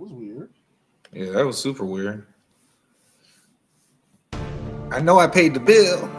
was weird. Yeah, that was super weird. I know I paid the bill.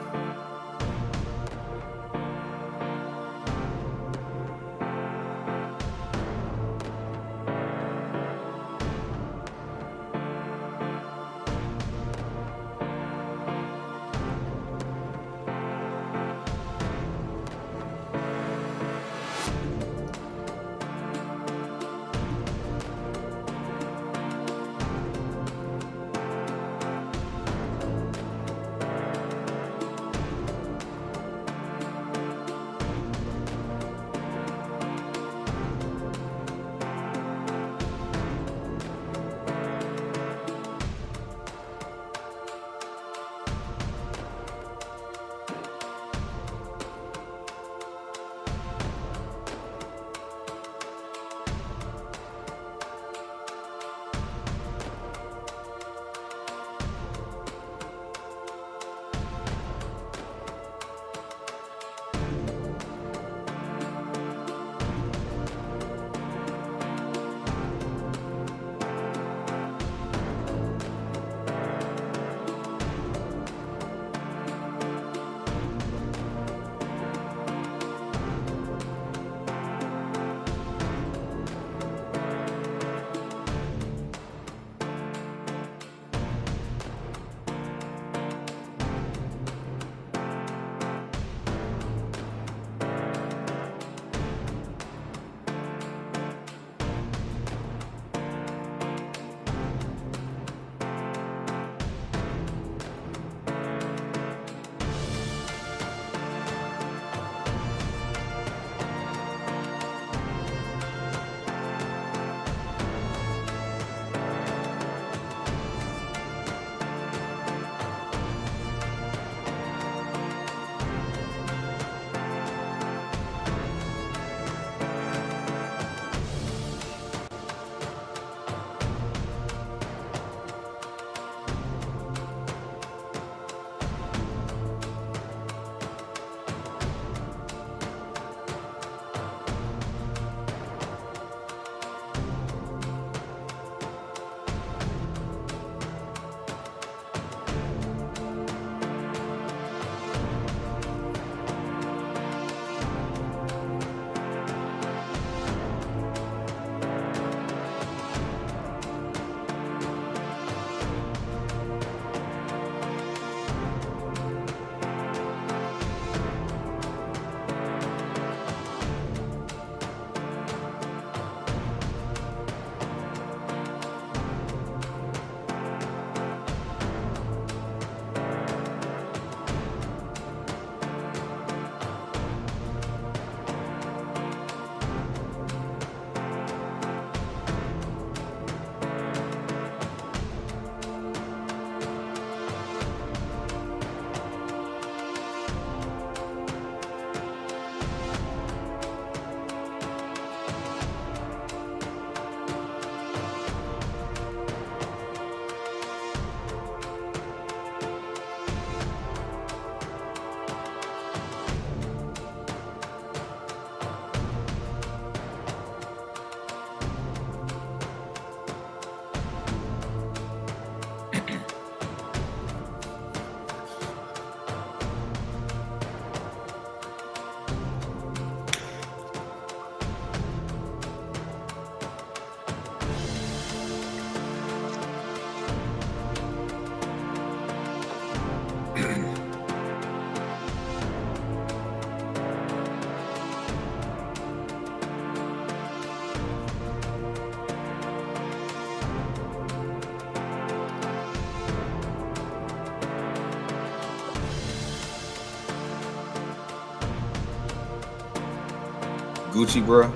Gucci, bro?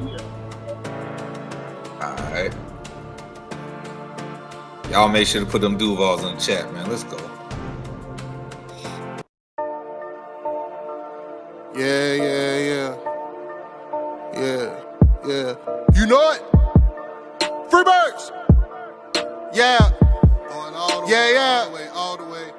Yeah. Alright. Y'all make sure to put them Duvals in the chat, man. Let's go. Yeah. You know it? Freebirds! Yeah. Going all the way, all the way.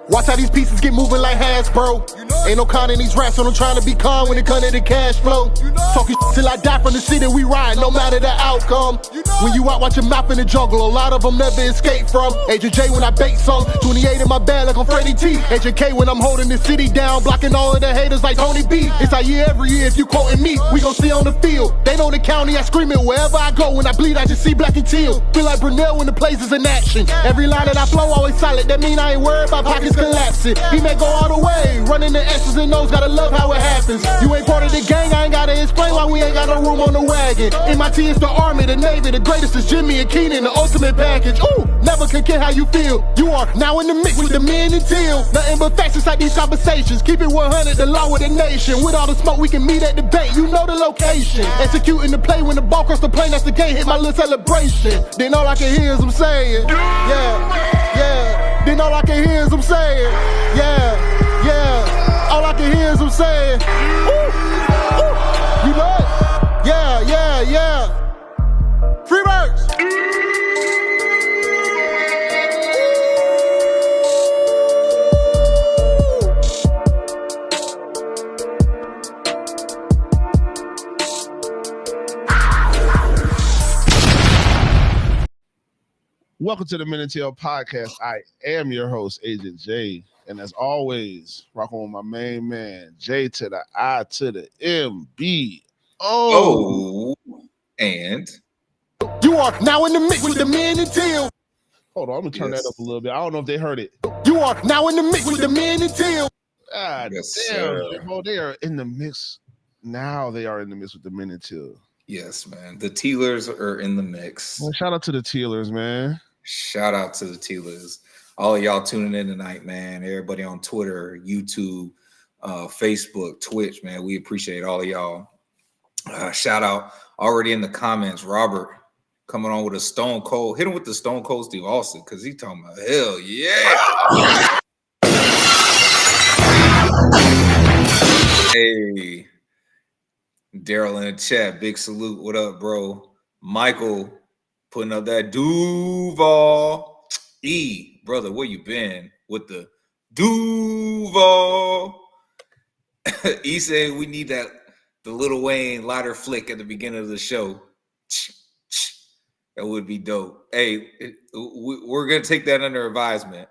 Watch how these pieces get moving like Hasbro. You know it. Ain't no con in these rats, so I'm trying to be calm when it comes to the cash flow. You know it. Talking Till I die from the city we ride, no matter the outcome. When you out, watch your mouth in the jungle. A lot of them never escape from. Agent J when I bait some. 28 in my bag like I'm Freddie T. Agent K when I'm holding the city down, blocking all of the haters like Tony B. It's our year every year. If you quoting me, we gon' see on the field. They know the county, I scream it wherever I go. When I bleed, I just see black and teal. Feel like Brunel when the place is in action. Every line that I flow always solid. That mean I ain't worried about pockets collapsing. He may go all the way, running the X's and O's. Gotta love how it happens. You ain't part of the gang, I ain't gotta explain why we ain't got no room on the wagon. MIT is the army, the navy, the greatest is Jimmy and Keenan, the ultimate package. Ooh, never can care how you feel. You are now in the mix with the men and teal. Nothing but facts inside these conversations. Keep it 100, the law of the nation. With all the smoke, we can meet at the bait. You know the location. Executing the play when the ball cross the plane. That's the game. Hit my little celebration. Then all I can hear is them saying, yeah, yeah. Then all I can hear is them saying, yeah, yeah. All I can hear is them saying, ooh, ooh. You know it? Yeah, yeah, yeah. Free birds. Welcome to the Men and Tail podcast. I am your host, Agent J, and as always, rocking with my main man, J to the I to the M-B-O. Oh, and You are now in the mix with the men and teal. Hold on, I'm gonna turn that up a little bit. I don't know if they heard it. You are now in the mix with the men and teal. God Yes, damn, sir. J-Mo, they are in the mix. Now they are in the mix with the Men and Tail. yes, man, the Tealers are in the mix. Well, shout out to the Tealers, man. Shout out to the Tealers. All of y'all tuning in tonight, man. Everybody on Twitter, YouTube, Facebook, Twitch, man. We appreciate all of y'all. Shout out already in the comments, Robert coming on with a Stone Cold. Hit him with the Stone Cold Steve Austin because he talking about hell yeah. Hey, Daryl in the chat, big salute. What up, bro? Michael putting up that Duval. E, brother, where you been with the Duval? E said we need the Lil Wayne lighter flick at the beginning of the show. That would be dope. Hey, we're going to take that under advisement.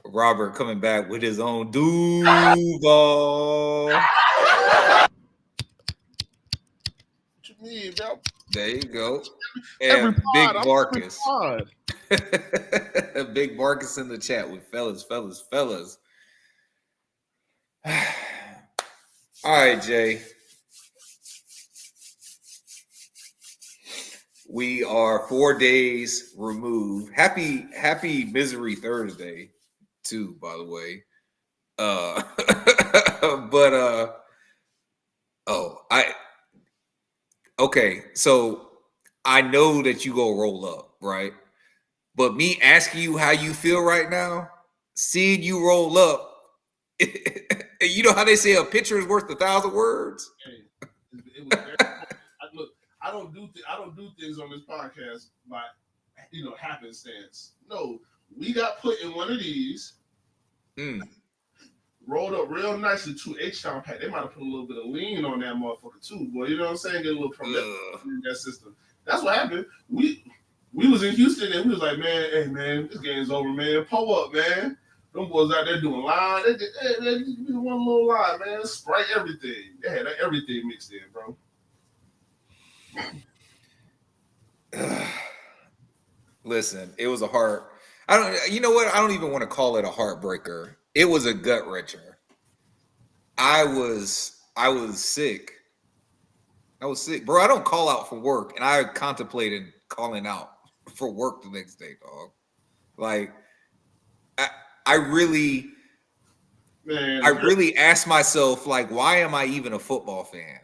Robert coming back with his own Duval. What you mean, bro? There you go. And Big Marcus. Big Marcus in the chat with fellas. All right, Jay. We are 4 days removed. Happy Misery Thursday, too, by the way. Okay, so I know that you go roll up, right? But me asking you how you feel right now, seeing you roll up, you know how they say a picture is worth 1,000 words? Hey, it was very look, I don't do things on this podcast by happenstance. No, we got put in one of these, rolled up real nicely to H-Town pack. They might have put a little bit of lean on that motherfucker too, boy. You know what I'm saying? Get a little prolific in that system. That's what happened. We was in Houston and we was like, man, hey man, this game's over, man. Pull up, man. Them boys out there doing line. They did one little line, man. Sprite everything. They had everything mixed in, bro. Listen, it was a heart. You know what? I don't even want to call it a heartbreaker. It was a gut wrencher. I was sick. I was sick, bro. I don't call out for work, and I contemplated calling out for work the next day, dog. Like, I really asked myself, like, why am I even a football fan?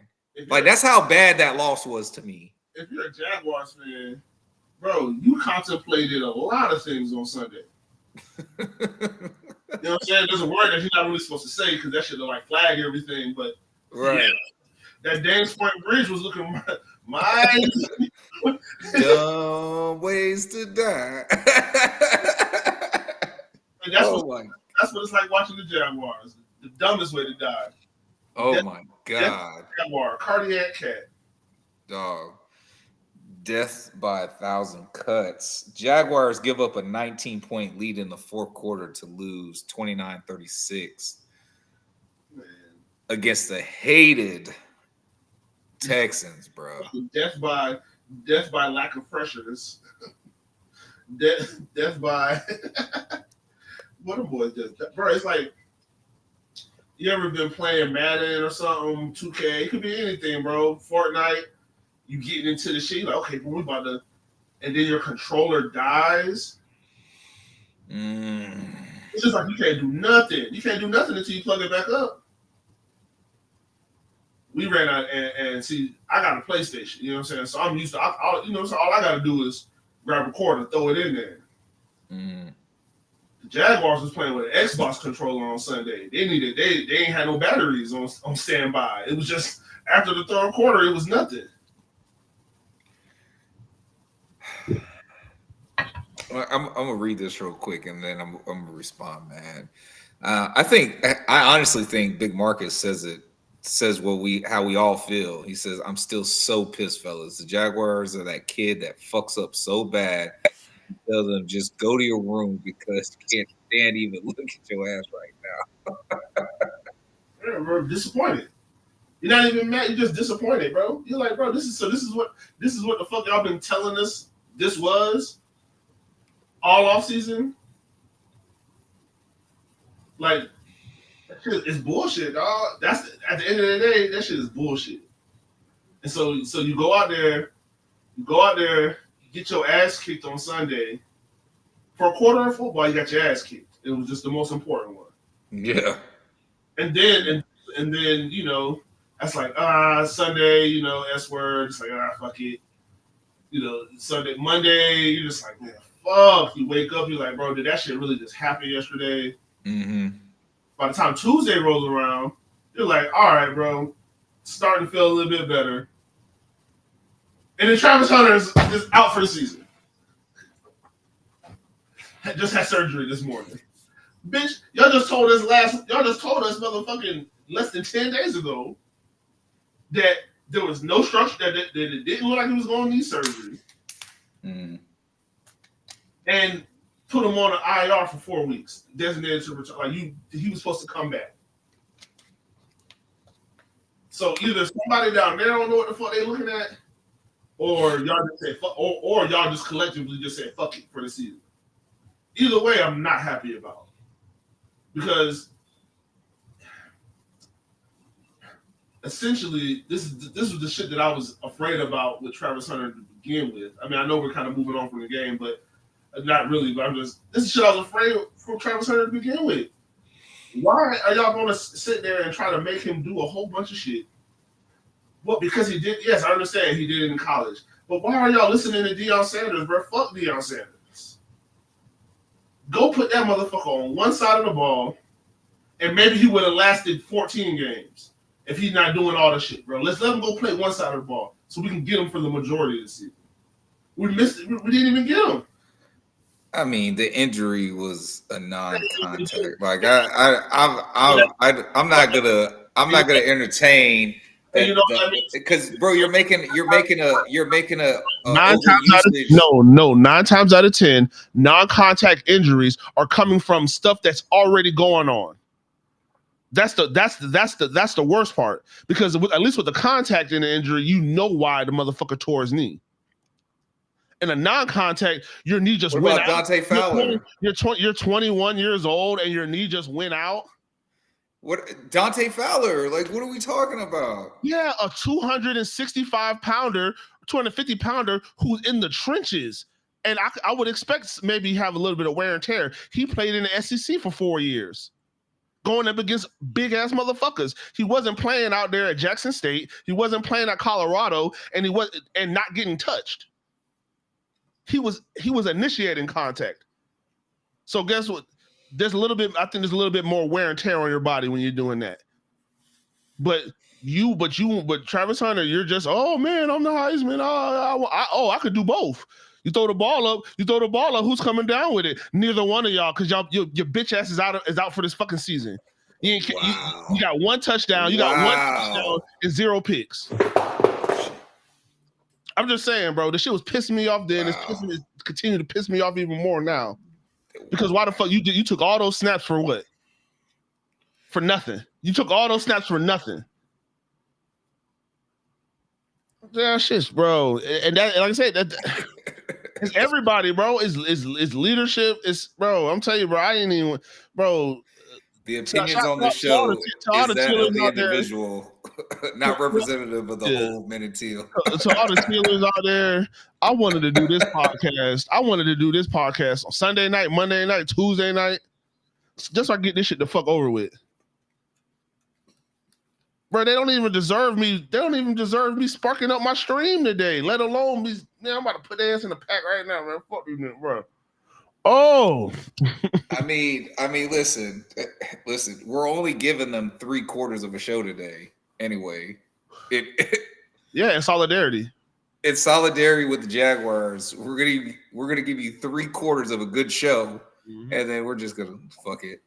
Like, that's how bad that loss was to me. If you're a Jaguars fan, bro, you contemplated a lot of things on Sunday. You know what I'm saying? There's a word that you're not really supposed to say because that should like flag everything, but right. Yeah, that Dames Point Bridge was looking mighty. Dumb ways to die. And that's what it's like watching the Jaguars. The dumbest way to die. Oh my God. Jaguar, cardiac cat. Dog. Death by 1,000 cuts. Jaguars give up a 19-point lead in the fourth quarter to lose 29-36 against the hated Texans, bro. Death by lack of pressures. Death by what a boy does, bro. It's like you ever been playing Madden or something, 2K? It could be anything, bro. Fortnite. You getting into the shit, you're like, okay, we about to, and then your controller dies. It's just like you can't do nothing. You can't do nothing until you plug it back up. We ran out and see, I got a PlayStation, you know what I'm saying? So I'm used to, so all I got to do is grab a cord and throw it in there. The Jaguars was playing with an Xbox controller on Sunday. They ain't had no batteries on standby. It was just after the third quarter, it was nothing. I'm gonna read this real quick and then I'm gonna respond, man. I honestly think Big Marcus says how we all feel. He says, I'm still so pissed, fellas. The Jaguars are that kid that fucks up so bad. Tell them just go to your room because you can't stand even look at your ass right now. Yeah, bro, disappointed. You're not even mad, you're just disappointed, bro. You're like, bro, this is what the fuck y'all been telling us this was all off season. Like, that shit is bullshit, dog. That's at the end of the day, that shit is bullshit. And so you go out there, you get your ass kicked on Sunday. For a quarter of football, you got your ass kicked. It was just the most important one. Yeah. And then you know, that's like Sunday, S word. It's like fuck it. Sunday, Monday, you're just like, man, fuck. You wake up, you're like, bro, did that shit really just happen yesterday? By the time Tuesday rolls around, you're like, all right, bro, starting to feel a little bit better. And then Travis Hunter is out for the season. Just had surgery this morning. Bitch, y'all just told us motherfucking less than 10 days ago that there was no structure, that it didn't look like he was going to need surgery. And put him on an IR for 4 weeks, designated to return. Like he was supposed to come back. So either somebody down there don't know what the fuck they looking at, or y'all just say fuck, or y'all just collectively just say fuck it for the season. Either way, I'm not happy about it. Because essentially this was the shit that I was afraid about with Travis Hunter to begin with. I mean, I know we're kind of moving on from the game, but not really. But this is shit I was afraid for Travis Hunter to begin with. Why are y'all going to sit there and try to make him do a whole bunch of shit? Well, because he did. Yes, I understand he did it in college. But why are y'all listening to Deion Sanders, bro? Fuck Deion Sanders. Go put that motherfucker on one side of the ball, and maybe he would have lasted 14 games if he's not doing all the shit, bro. Let's let him go play one side of the ball so we can get him for the majority of the season. We missed it. We didn't even get him. I mean, the injury was a non-contact. Like I'm not gonna entertain. Because bro, you're making a 9 times out of 10, non-contact injuries are coming from stuff that's already going on. That's the worst part, because at least with the contact in the injury, you know why the motherfucker tore his knee. In a non-contact, your knee just went out. Dante Fowler? You're 21 years old and your knee just went out. What Dante Fowler? Like, what are we talking about? Yeah, a 265-pounder, 250-pounder who's in the trenches. And I would expect maybe have a little bit of wear and tear. He played in the SEC for 4 years, going up against big-ass motherfuckers. He wasn't playing out there at Jackson State. He wasn't playing at Colorado, and not getting touched. He was initiating contact. So guess what? I think there's a little bit more wear and tear on your body when you're doing that. But Travis Hunter, you're just, oh man, I'm the Heisman. I could do both. You throw the ball up. Who's coming down with it? Neither one of y'all, because your bitch ass is out for this fucking season. You got one touchdown. You got one touchdown and 0 picks. I'm just saying, bro. This shit was pissing me off then. Wow. It's continuing to piss me off even more now. Because why the fuck you took all those snaps for what? For nothing. You took all those snaps for nothing. Yeah, shit, bro. And that, like I said, that it's everybody, bro. It's leadership. It's bro. I'm telling you, bro. I ain't even, bro. The opinions on the show is that of the individual, not representative of the whole Men in Teal. So all the Steelers out there, I wanted to do this podcast. I wanted to do this podcast on Sunday night, Monday night, Tuesday night, just so I get this shit the fuck over with. Bro, they don't even deserve me. They don't even deserve me sparking up my stream today, let alone me. Man, I'm about to put their ass in the pack right now, man. Fuck these niggas, bro. Oh, I mean, listen. We're only giving them 3/4 of a show today, anyway. Yeah, in solidarity. It's solidarity with the Jaguars. We're gonna give you 3/4 of a good show, and then we're just gonna fuck it.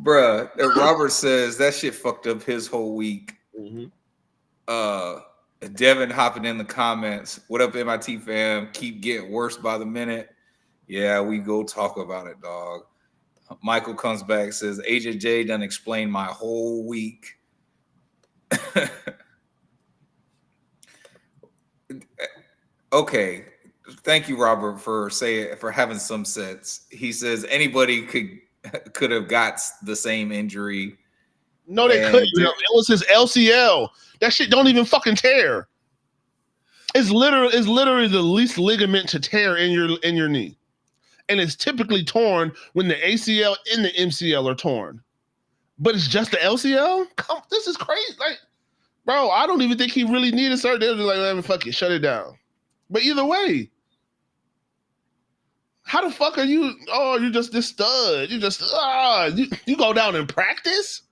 Bruh, Robert says that shit fucked up his whole week. Devin hopping in the comments. What up, MIT fam? Keep getting worse by the minute. Yeah, we go talk about it, dog. Michael comes back, says Agent J done explained my whole week. Okay. Thank you, Robert, for having some sense. He says anybody could have got the same injury. No, they couldn't. It was his LCL. That shit don't even fucking tear. It's literally the least ligament to tear in your knee. And it's typically torn when the ACL and the MCL are torn. But it's just the LCL? This is crazy. Like, bro, I don't even think he really needed surgery. They were just like, man, fuck it, shut it down. But either way, how the fuck are you? Oh, you're just this stud. You just you go down and practice?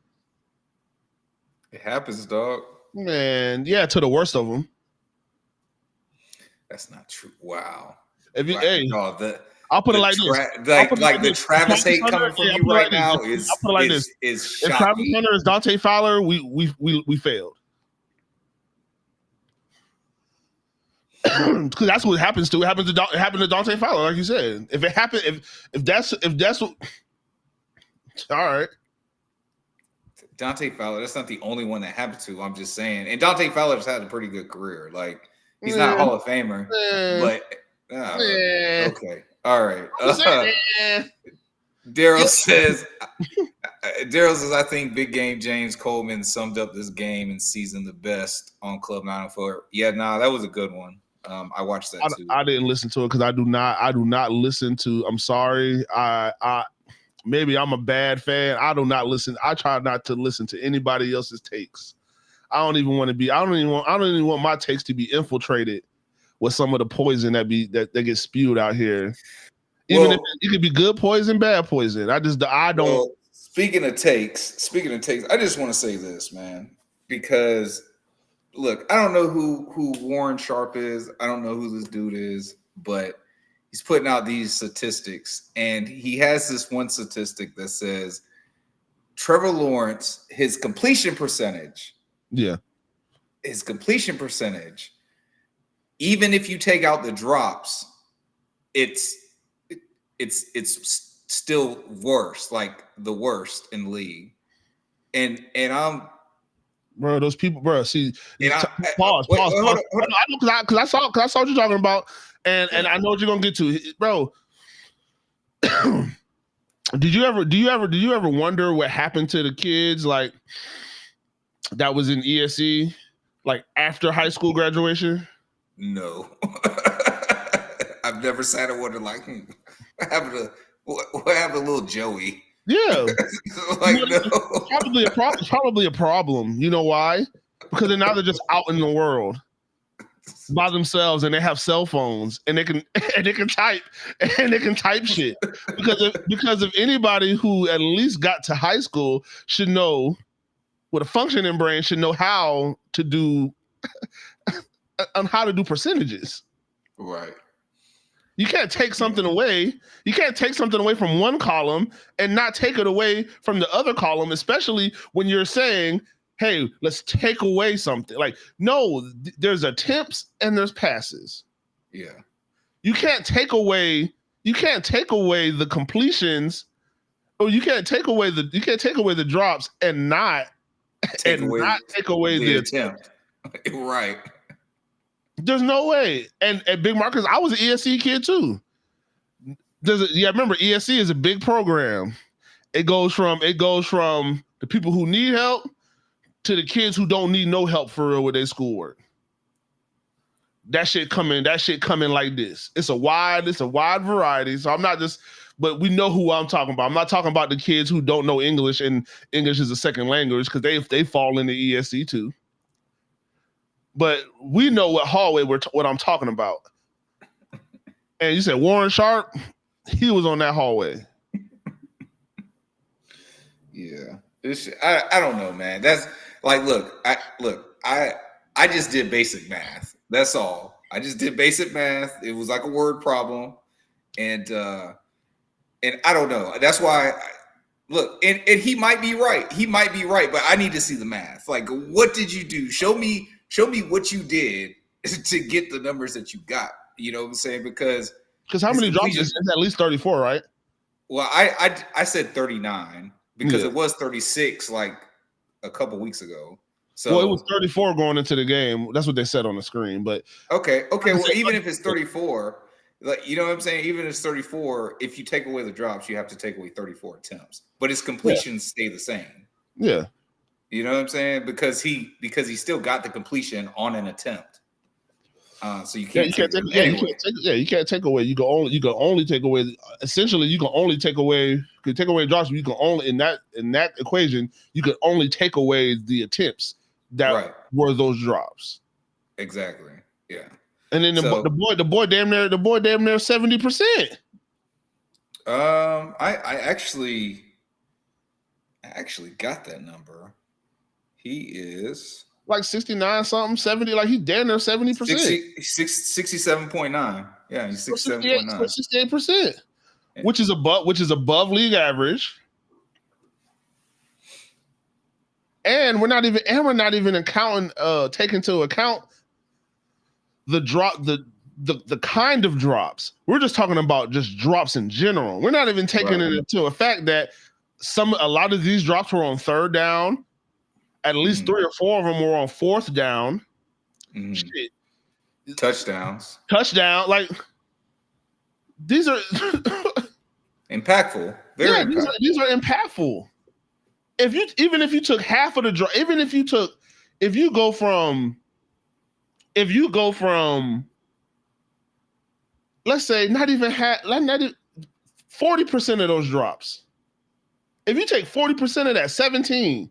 It happens, dog. Man, yeah, to the worst of them. That's not true. Wow. If you, right. hey, No, I'll put it like this. Like the Travis hate coming from you right now is shocking. If Travis Hunter is Dante Fowler, we failed. Because that's what happens to. It happened to Dante Fowler, like you said. If it happened, if that's what. All right. Dante Fowler, that's not the only one that happened to. I'm just saying. And Dante Fowler's had a pretty good career. Like, he's not a Hall of Famer, but okay. All right. Daryl says, I think Big Game James Coleman summed up this game and seasoned the best on Club 904. Yeah, that was a good one. I watched that too. I didn't listen to it because I do not listen to. I'm sorry. I maybe I'm a bad fan. I do not listen. I try not to listen to anybody else's takes. I don't even want my takes to be infiltrated with some of the poison that gets spewed out here. Even if it could be good poison, bad poison. I don't. Well, speaking of takes, I just want to say this, man, because look, I don't know who Warren Sharp is. I don't know who this dude is, but he's putting out these statistics, and he has this one statistic that says Trevor Lawrence, his completion percentage. Yeah. His completion percentage, even if you take out the drops, it's still worse, like the worst in the league. And I'm, bro, those people, bro. See, pause. Hold on. I know because I saw what you're talking about, and I know what you're gonna get to, bro. Do you ever wonder what happened to the kids like that was in ESC, like after high school graduation? No, I've never sat and wondered like what happened to little Joey. Yeah, like no. It's probably a problem. You know why? Because now they're just out in the world by themselves, and they have cell phones, and they can type shit. Because if anybody who at least got to high school should know, with a functioning brain, should know how to do percentages. Right. You can't take something away. You can't take something away from one column and not take it away from the other column, especially when you're saying hey, let's take away something. Like, no, there's attempts and there's passes. Yeah. You can't take away the completions, or you can't take away the drops and not take away the attempt. Right. There's no way. And Big Marcus, I was an ESC kid too. Remember, ESC is a big program. It goes from the people who need help to the kids who don't need no help for real with their schoolwork. That shit coming like this. It's a wide variety. So I'm not just, but we know who I'm talking about. I'm not talking about the kids who don't know English and English is a second language, because they fall into ESC too. But we know what I'm talking about. And you said Warren Sharp, he was on that hallway. Yeah. I don't know, man. That's like, I just did basic math. That's all. I just did basic math. It was like a word problem. And I don't know. That's why and he might be right. He might be right, but I need to see the math. Like, what did you do? Show me what you did to get the numbers that you got. You know what I'm saying? Because how many drops is at least 34, right? Well, I said 39 because it was 36 like a couple weeks ago. So it was 34 going into the game. That's what they said on the screen. But okay. Well, even if it's 34, like, you know what I'm saying? Even if it's 34, if you take away the drops, you have to take away 34 attempts. But his completions stay the same. Yeah. You know what I'm saying? Because he still got the completion on an attempt. So you can't. You can't take away. You can only take away. Essentially, you can only take away. Could take away drops. You can only in that equation. You can only take away the attempts that were those drops. Exactly. Yeah. And then the boy damn near 70%. I actually got that number. He is like 69 something, 70, like he damn near 70%. 67.9. Yeah, he's 67.9. 68%. Which is above league average. And we're not even taking into account the drop, the kind of drops. We're just talking about just drops in general. We're not even taking it into a fact that a lot of these drops were on third down. At least 3 or 4 of them were on fourth down. Shit. Touchdowns. Like, these are impactful. Very impactful. These are impactful. Even if you took half of the drop, if you go from let's say not even 40% of those drops. If you take 40% of that, 17.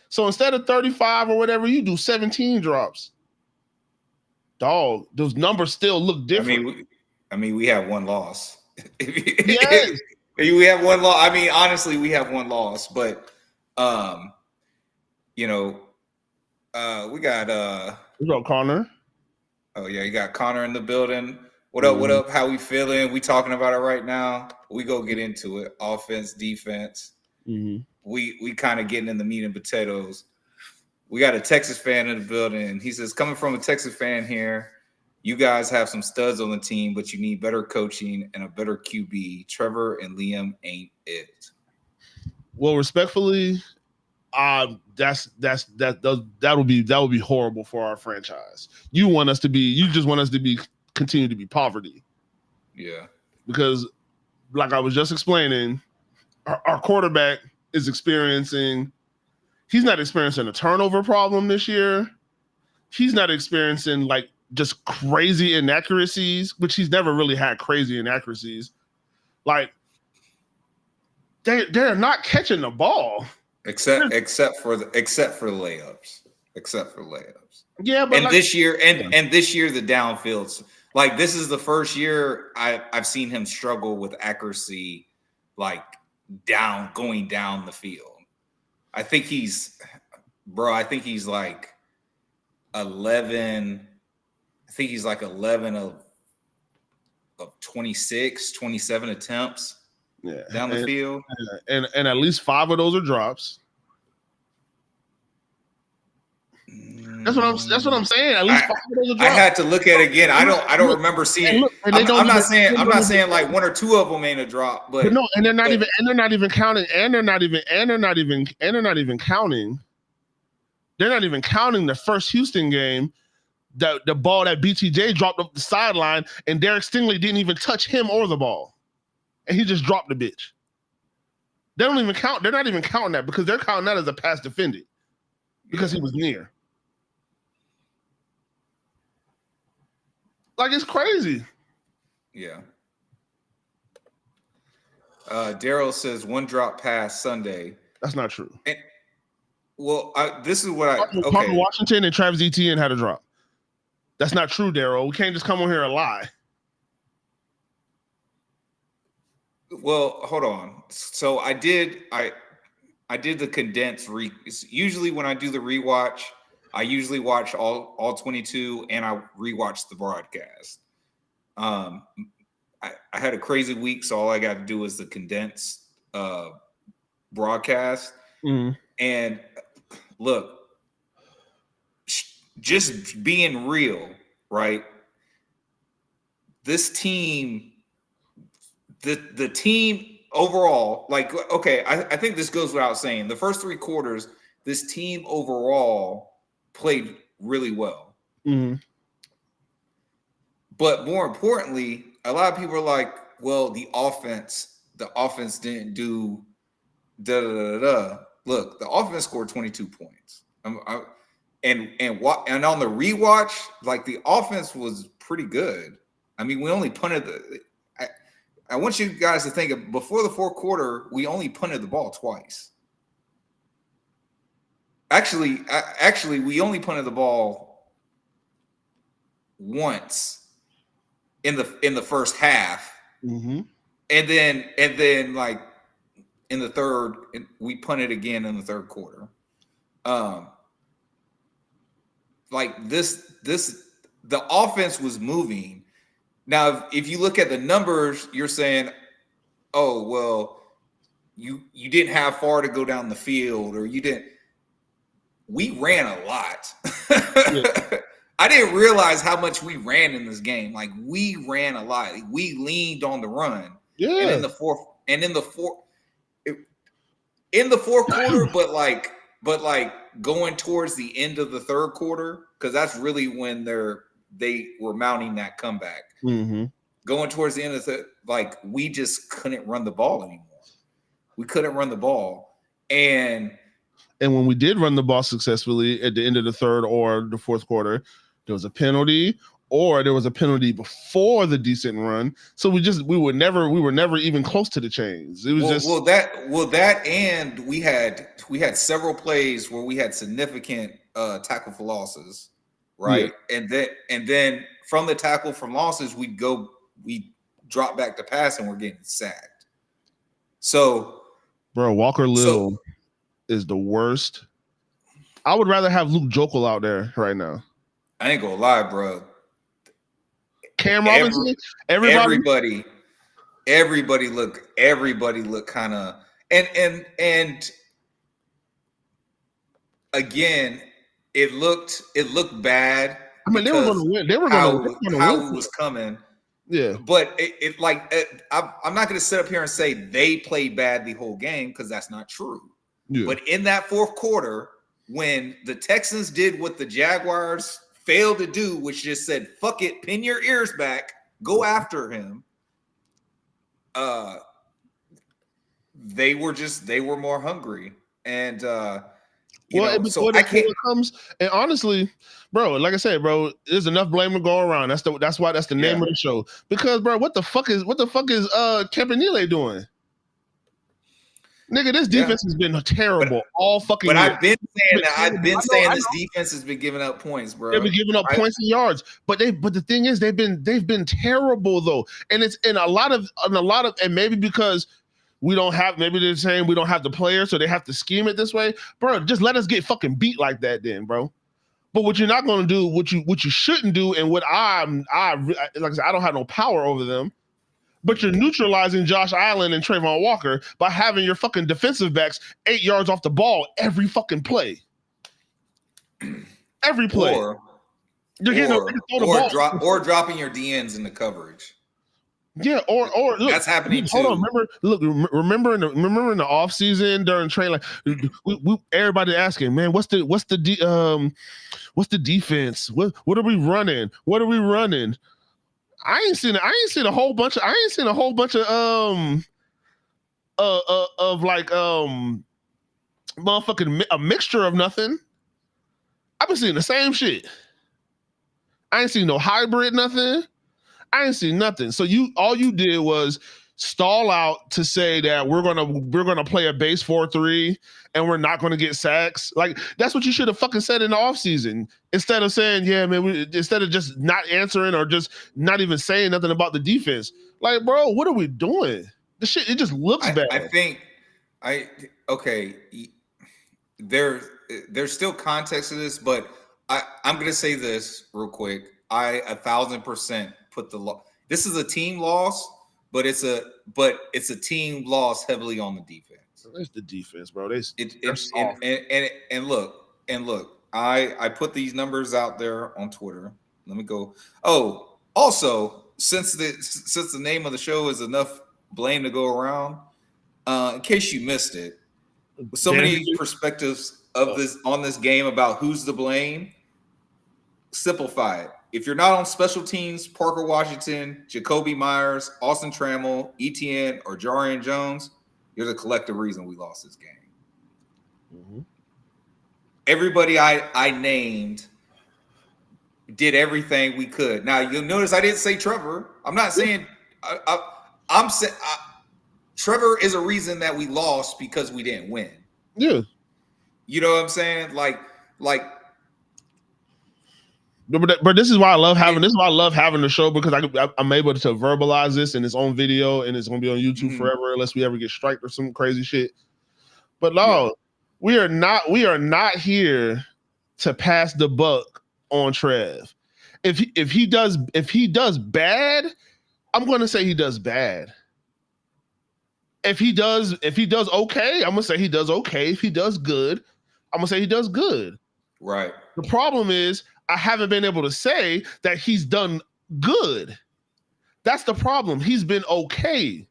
So instead of 35 or whatever, you do 17 drops. Dog, those numbers still look different. I mean, we have one loss. Yes. We have one loss. I mean, honestly, we have one loss, but we got Connor. Oh yeah, you got Connor in the building. What up? What up? How we feeling? We talking about it right now. We go get into it. Offense, defense. Mm-hmm. We kind of getting in the meat and potatoes. We got a Texas fan in the building. He says, coming from a Texas fan here, you guys have some studs on the team, but you need better coaching and a better QB. Trevor and Liam ain't it. Well, respectfully, that would be horrible for our franchise. You just want us to continue to be poverty. Yeah. Because like I was just explaining, our quarterback is he's not experiencing a turnover problem this year. He's not experiencing like just crazy inaccuracies, which he's never really had crazy inaccuracies. Like they're not catching the ball. Except for the layups. Yeah, but this year the downfields. Like, this is the first year I've seen him struggle with accuracy, like going down the field. I think he's like 11. I think he's like 11 of 26, 27 attempts down the field. And at least 5 of those are drops. That's what I'm saying. At least 5 of those are dropped. I had to look at it again. I don't remember seeing. I'm not saying like 1 or 2 of them ain't a drop, but no, and they're not even counting. They're not even counting. They're not even counting the first Houston game. The ball that BTJ dropped up the sideline, and Derek Stingley didn't even touch him or the ball, and he just dropped the bitch. They don't even count. They're not even counting that because they're counting that as a pass defended because he was near. Like, it's crazy. Yeah. Daryl says 1 drop pass Sunday. That's not true. And, this is what Parker Washington and Travis Etienne had a drop. That's not true, Daryl. We can't just come on here and lie. Well, hold on. So I did the condensed usually when I do the rewatch, I usually watch all 22 and I rewatch the broadcast. I had a crazy week, so all I got to do is the condensed broadcast. Mm-hmm. And look, just being real, right? This team, the team overall, like, okay, I think this goes without saying. The first 3 quarters, this team overall played really well. Mm-hmm. But more importantly, a lot of people are like, well, the offense didn't do da-da-da-da. Look, the offense scored 22 points. And on the rewatch, like, the offense was pretty good. I mean, we only punted I want you guys to think of, before the 4th quarter, we only punted the ball twice. Actually, we only punted the ball once in the first half. Mm-hmm. And then like in the third, we punted again in the 3rd quarter. Like the offense was moving. Now, if you look at the numbers, you're saying, oh, well, you didn't have far to go down the field, or you didn't. We ran a lot. Yeah. I didn't realize how much we ran in this game. Like, we ran a lot. We leaned on the run. Yeah. And in the fourth quarter, but like going towards the end of the 3rd quarter, because that's really when they were mounting that comeback. Mm-hmm. Going towards the end of like, we just couldn't run the ball anymore. We couldn't run the ball. And when we did run the ball successfully at the end of the 3rd or the 4th quarter, there was a penalty, or there was a penalty before the decent run. So we were never even close to the chains. It was and we had several plays where we had significant tackle for losses, right? Yeah. And then from the tackle from losses, we drop back to pass and we're getting sacked. So, bro, Walker Little is the worst. I would rather have Luke Jokel out there right now. I ain't gonna lie, bro. Cam Robinson, everybody look kind of, and again, it looked bad. I mean, they were going to win. They were going to win. How it was coming. Yeah, but I'm not going to sit up here and say they played bad the whole game, because that's not true. Yeah. But in that 4th quarter, when the Texans did what the Jaguars failed to do, which just said, fuck it, pin your ears back, go after him. They were more hungry. And it comes, and honestly, bro, like I said, bro, there's enough blame to go around. That's why that's the name of the show. Because, bro, what the fuck is Campanile doing? Nigga, this defense has been terrible all fucking year. I've been saying this defense has been giving up points, bro. They've been giving up points and yards. But the thing is, they've been terrible though. And it's in a lot of and maybe because maybe they're saying we don't have the players, so they have to scheme it this way. Bro, just let us get fucking beat like that then, bro. But what you're not gonna do, what you shouldn't do, and what like I said, I don't have no power over them. But you're neutralizing Josh Allen and Trayvon Walker by having your fucking defensive backs 8 yards off the ball every fucking play. every play. You're getting throw the ball. Dropping your DNs in the coverage. Yeah, or look, that's happening too. Hold on, remember in the off season during training, like we everybody asking, man, what's the defense? What are we running? What are we running? I ain't seen a whole bunch of like motherfucking a mixture of nothing. I've been seeing the same shit. I ain't seen no hybrid nothing. I ain't seen nothing. So all you did was stall out to say that we're gonna play a base 4-3 and we're not gonna get sacks. Like that's what you should have fucking said in the offseason. Instead of saying, yeah, man, instead of just not answering or just not even saying nothing about the defense. Like, bro, what are we doing? The shit, it just looks bad. I think there's still context to this, but I'm gonna say this real quick. I 1,000% put this is a team loss, but it's a team loss heavily on the defense. It's the defense, bro. Look, I put these numbers out there on Twitter. Let me go. Oh, also, since the name of the show is Enough Blame to Go Around, in case you missed it, so many perspectives of this game about who's to blame. Simplify it. If you're not on special teams, Parker Washington, Jacoby Myers, Austin Trammell, Etienne, or Jarian Jones, you're the collective reason we lost this game. Mm-hmm. Everybody I named did everything we could. Now you'll notice I didn't say Trevor. I'm not saying I'm saying Trevor is a reason that we lost because we didn't win. Yeah, you know what I'm saying? Like. But this is why I love having the show, because I'm able to verbalize this in its own video, and it's gonna be on YouTube forever unless we ever get striked or some crazy shit. But we are not here to pass the buck on Trev. If he does bad, I'm gonna say he does bad. If he does okay, I'm gonna say he does okay. If he does good, I'm gonna say he does good. Right. The problem is I haven't been able to say that he's done good. That's the problem. He's been okay.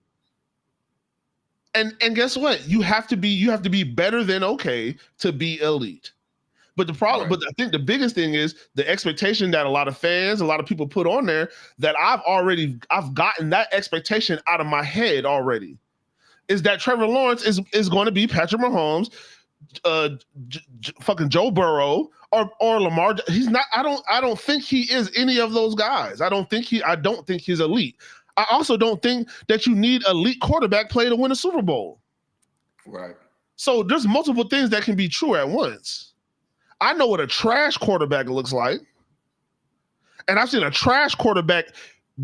And guess what? You have to be better than okay to be elite. But the problem, but I think the biggest thing is the expectation that a lot of fans, a lot of people put on there, that I've gotten that expectation out of my head already, is that Trevor Lawrence is going to be Patrick Mahomes, fucking Joe Burrow, or Lamar. He's not. I don't think he is any of those guys. I don't think he's elite. I also don't think that you need elite quarterback play to win a Super Bowl. Right. So there's multiple things that can be true at once. I know what a trash quarterback looks like, and I've seen a trash quarterback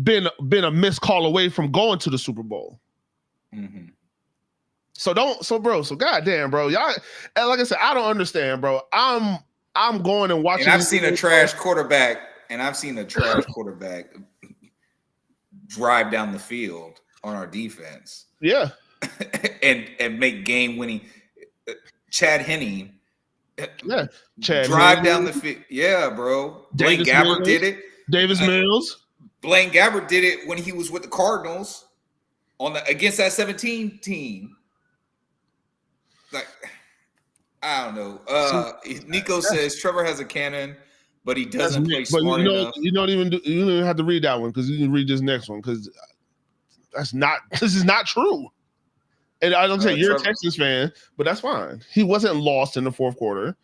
been a missed call away from going to the Super Bowl. Mm-hmm. So goddamn, bro, y'all. Like I said, I don't understand, bro. I'm going and watching. And I've seen a trash quarterback drive down the field on our defense. Yeah, and make game winning. Chad Henne. Yeah, Chad drive down the field. Yeah, bro. Blaine Gabbert did it. Davis Mills. Blaine Gabbert did it when he was with the Cardinals against that 17 team. Like, I don't know. Nico says Trevor has a cannon, but he doesn't play smart enough. You don't even have to read that one, because you can read this next one, because this is not true. And I don't say you're a Texans fan, but that's fine. He wasn't lost in the fourth quarter.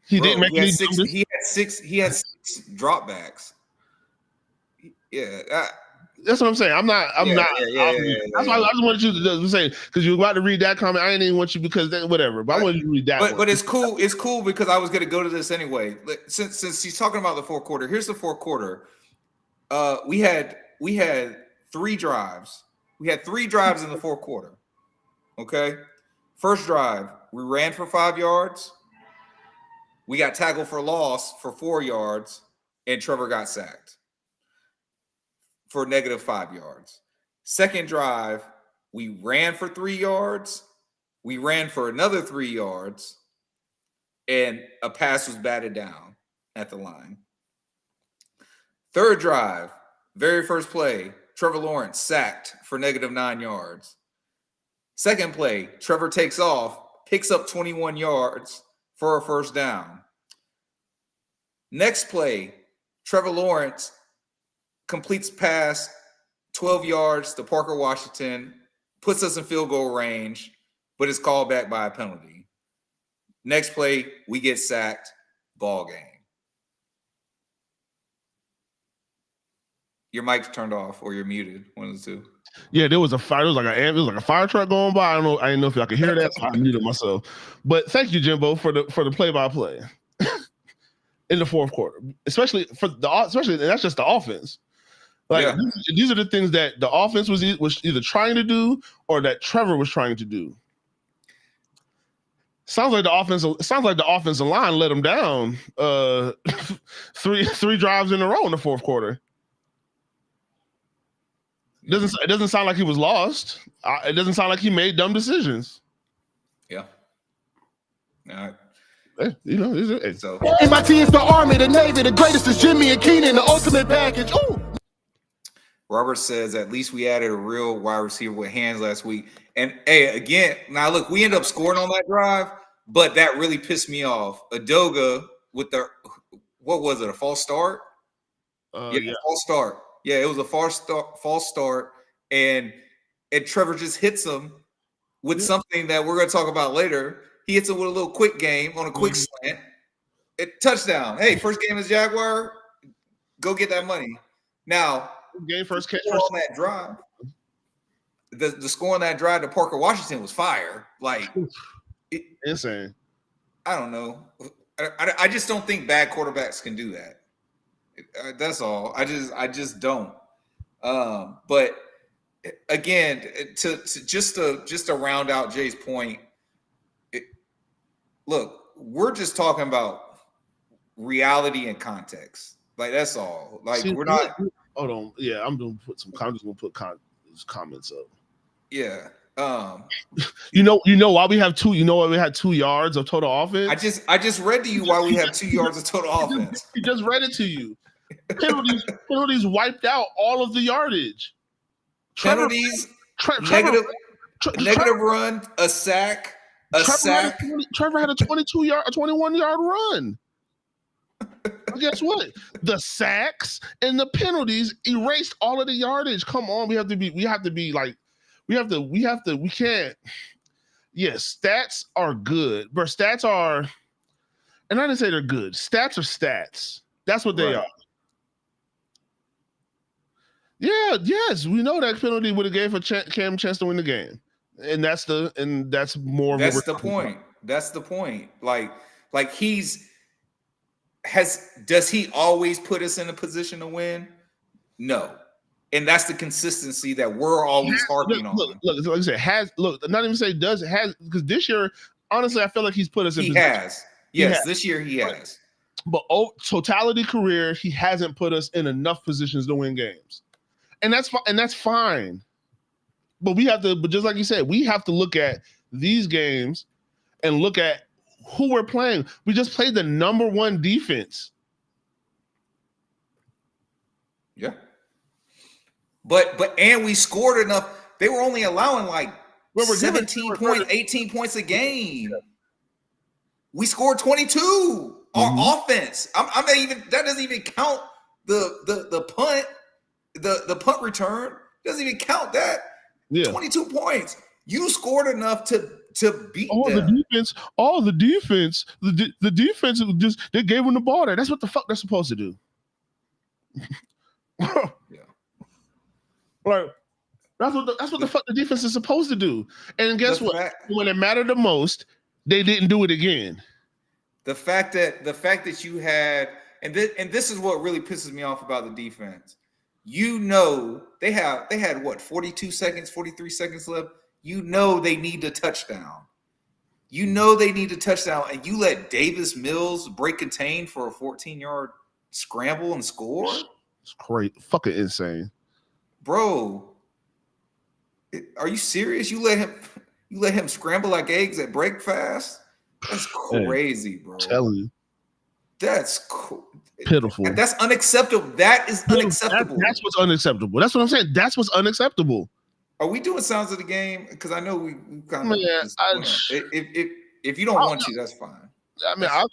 He didn't make any. He had six dropbacks. Yeah. That's what I'm saying. I'm not. That's why I just wanted you to say, because you were about to read that comment. I didn't even want you, because then whatever. But I wanted you to read that. But it's cool. It's cool because I was going to go to this anyway. Since he's talking about the fourth quarter, here's the fourth quarter. We had 3 drives. We had 3 drives in the fourth quarter. Okay. First drive, we ran for 5 yards. We got tackled for loss for 4 yards, and Trevor got sacked for -5 yards. Second drive, we ran for 3 yards. We ran for another 3 yards. and a pass was batted down at the line. Third drive, very first play, Trevor Lawrence sacked for -9 yards. Second play, Trevor takes off, picks up 21 yards for a first down. Next play, Trevor Lawrence completes pass 12 yards to Parker Washington, puts us in field goal range, but is called back by a penalty. Next play, we get sacked, ball game. Your mic's turned off or you're muted, one of the two. Yeah, there was a fire. It was like a fire truck going by. I don't know. I didn't know if y'all could hear that, so I muted myself. But thank you, Jimbo, for the play-by-play in the fourth quarter, especially and that's just the offense. Like these are the things that the offense was either trying to do or that Trevor was trying to do. Sounds like the offensive line let him down three drives in a row in the fourth quarter. It doesn't sound like he was lost. It doesn't sound like he made dumb decisions. Yeah. So MIT is the Army, the Navy, the greatest is Jimmy and Keenan, the ultimate package. Ooh. Robert says, at least we added a real wide receiver with hands last week. And hey, again, now look, we end up scoring on that drive, but that really pissed me off. Adoga with what was it, a false start? False start. Yeah, it was a false start, and Trevor just hits him with something that we're going to talk about later. He hits him with a little quick game on a quick slant. Touchdown. Hey, first game as Jaguar, go get that money. Now, first catch on that drive. The score on that drive to Parker Washington was fire. Like insane. I don't know. I just don't think bad quarterbacks can do that. That's all. I just don't. But again, to round out Jay's point, look, we're just talking about reality and context. Like that's all. Like we're not. Hold on. Yeah, I'm just gonna put comments up. Yeah. You know why we have two. You know why we had 2 yards of total offense. I just read to you why we have 2 yards of total offense. He just read it to you. Penalties wiped out all of the yardage. Penalties, negative run, a sack, sack. Trevor had a 21-yard run. Guess what? The sacks and the penalties erased all of the yardage. Come on, we can't. Yes, stats are good, but stats are, and I didn't say they're good. Stats are stats. That's what they are. Yeah, yes, we know that penalty would have gave for Cam a chance to win the game, and that's more. That's the point. That's the point. Like does he always put us in a position to win? No. And that's the consistency that we're always harping on. Look, like I said, not even say does, has, because this year, honestly, I feel like he's put us in position. Has. Yes, this year he has. But totality career, he hasn't put us in enough positions to win games. And that's fine. But just like you said, we have to look at these games and look at who we're playing. We just played the number 1 defense. Yeah. But we scored enough. They were only allowing like 17 points, 18 points a game. Yeah. We scored 22. Our offense. I'm not even. That doesn't even count the punt. The punt return doesn't even count that. Yeah. 22 points. You scored enough to beat them. The defense. The defense just they gave them the ball there. That's what the fuck they're supposed to do. Yeah. Like that's what the fuck the defense is supposed to do. And guess what? When it mattered the most, they didn't do it again. The fact that you had, and this is what really pisses me off about the defense. You know, they had what, 42 seconds, 43 seconds left. You know they need a touchdown. You know they need a touchdown, and you let Davis Mills break contain for a 14-yard scramble and score? It's crazy. Fucking insane. Bro, are you serious? You let him scramble like eggs at breakfast? That's crazy, bro. I'm telling you. That's cool. Pitiful. That's unacceptable. That is unacceptable. That's what's unacceptable. That's what I'm saying. That's what's unacceptable. Are we doing sounds of the game? Because I know we kind of. If you don't want to, that's fine. I mean, I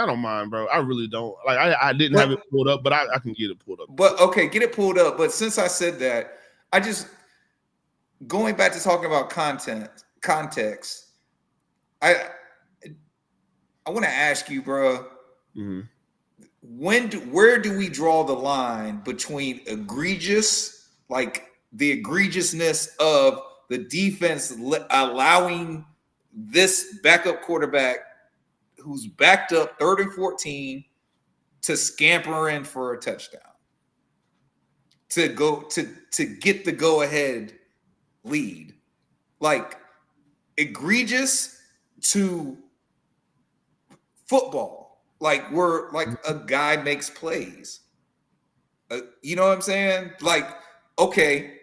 don't mind, bro. I really don't. Like, I didn't have it pulled up, but I can get it pulled up. But okay, get it pulled up. But since I said that, I just going back to talking about context. I want to ask you, bro. Mm-hmm. Where do we draw the line between egregious, like the egregiousness of the defense allowing this backup quarterback who's backed up 3rd and 14 to scamper in for a touchdown, to get the go-ahead lead, like egregious to football, like where like a guy makes plays. You know what I'm saying? Like, okay,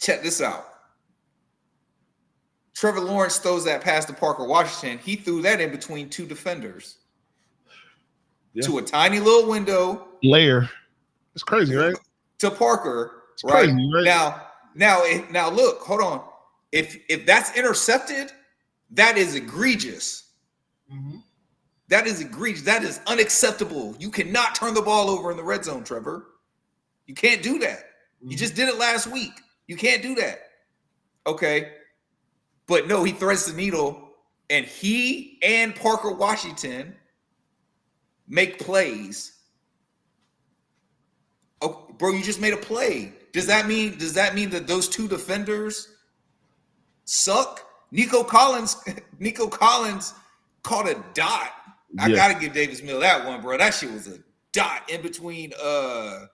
check this out. Trevor Lawrence throws that pass to Parker Washington. He threw that in between 2 defenders to a tiny little window. Layer. It's crazy, right? To Parker, it's right? Crazy, right? Now, look, hold on. If that's intercepted, that is egregious. Mm-hmm. That is egregious. That is unacceptable. You cannot turn the ball over in the red zone, Trevor. You can't do that. Mm-hmm. You just did it last week. You can't do that. Okay. But no, he threads the needle, and he and Parker Washington make plays. Oh, bro, you just made a play. Does that mean that those 2 defenders suck? Nico Collins caught a dot. I gotta give Davis Mill that one, bro. That shit was a dot in between. I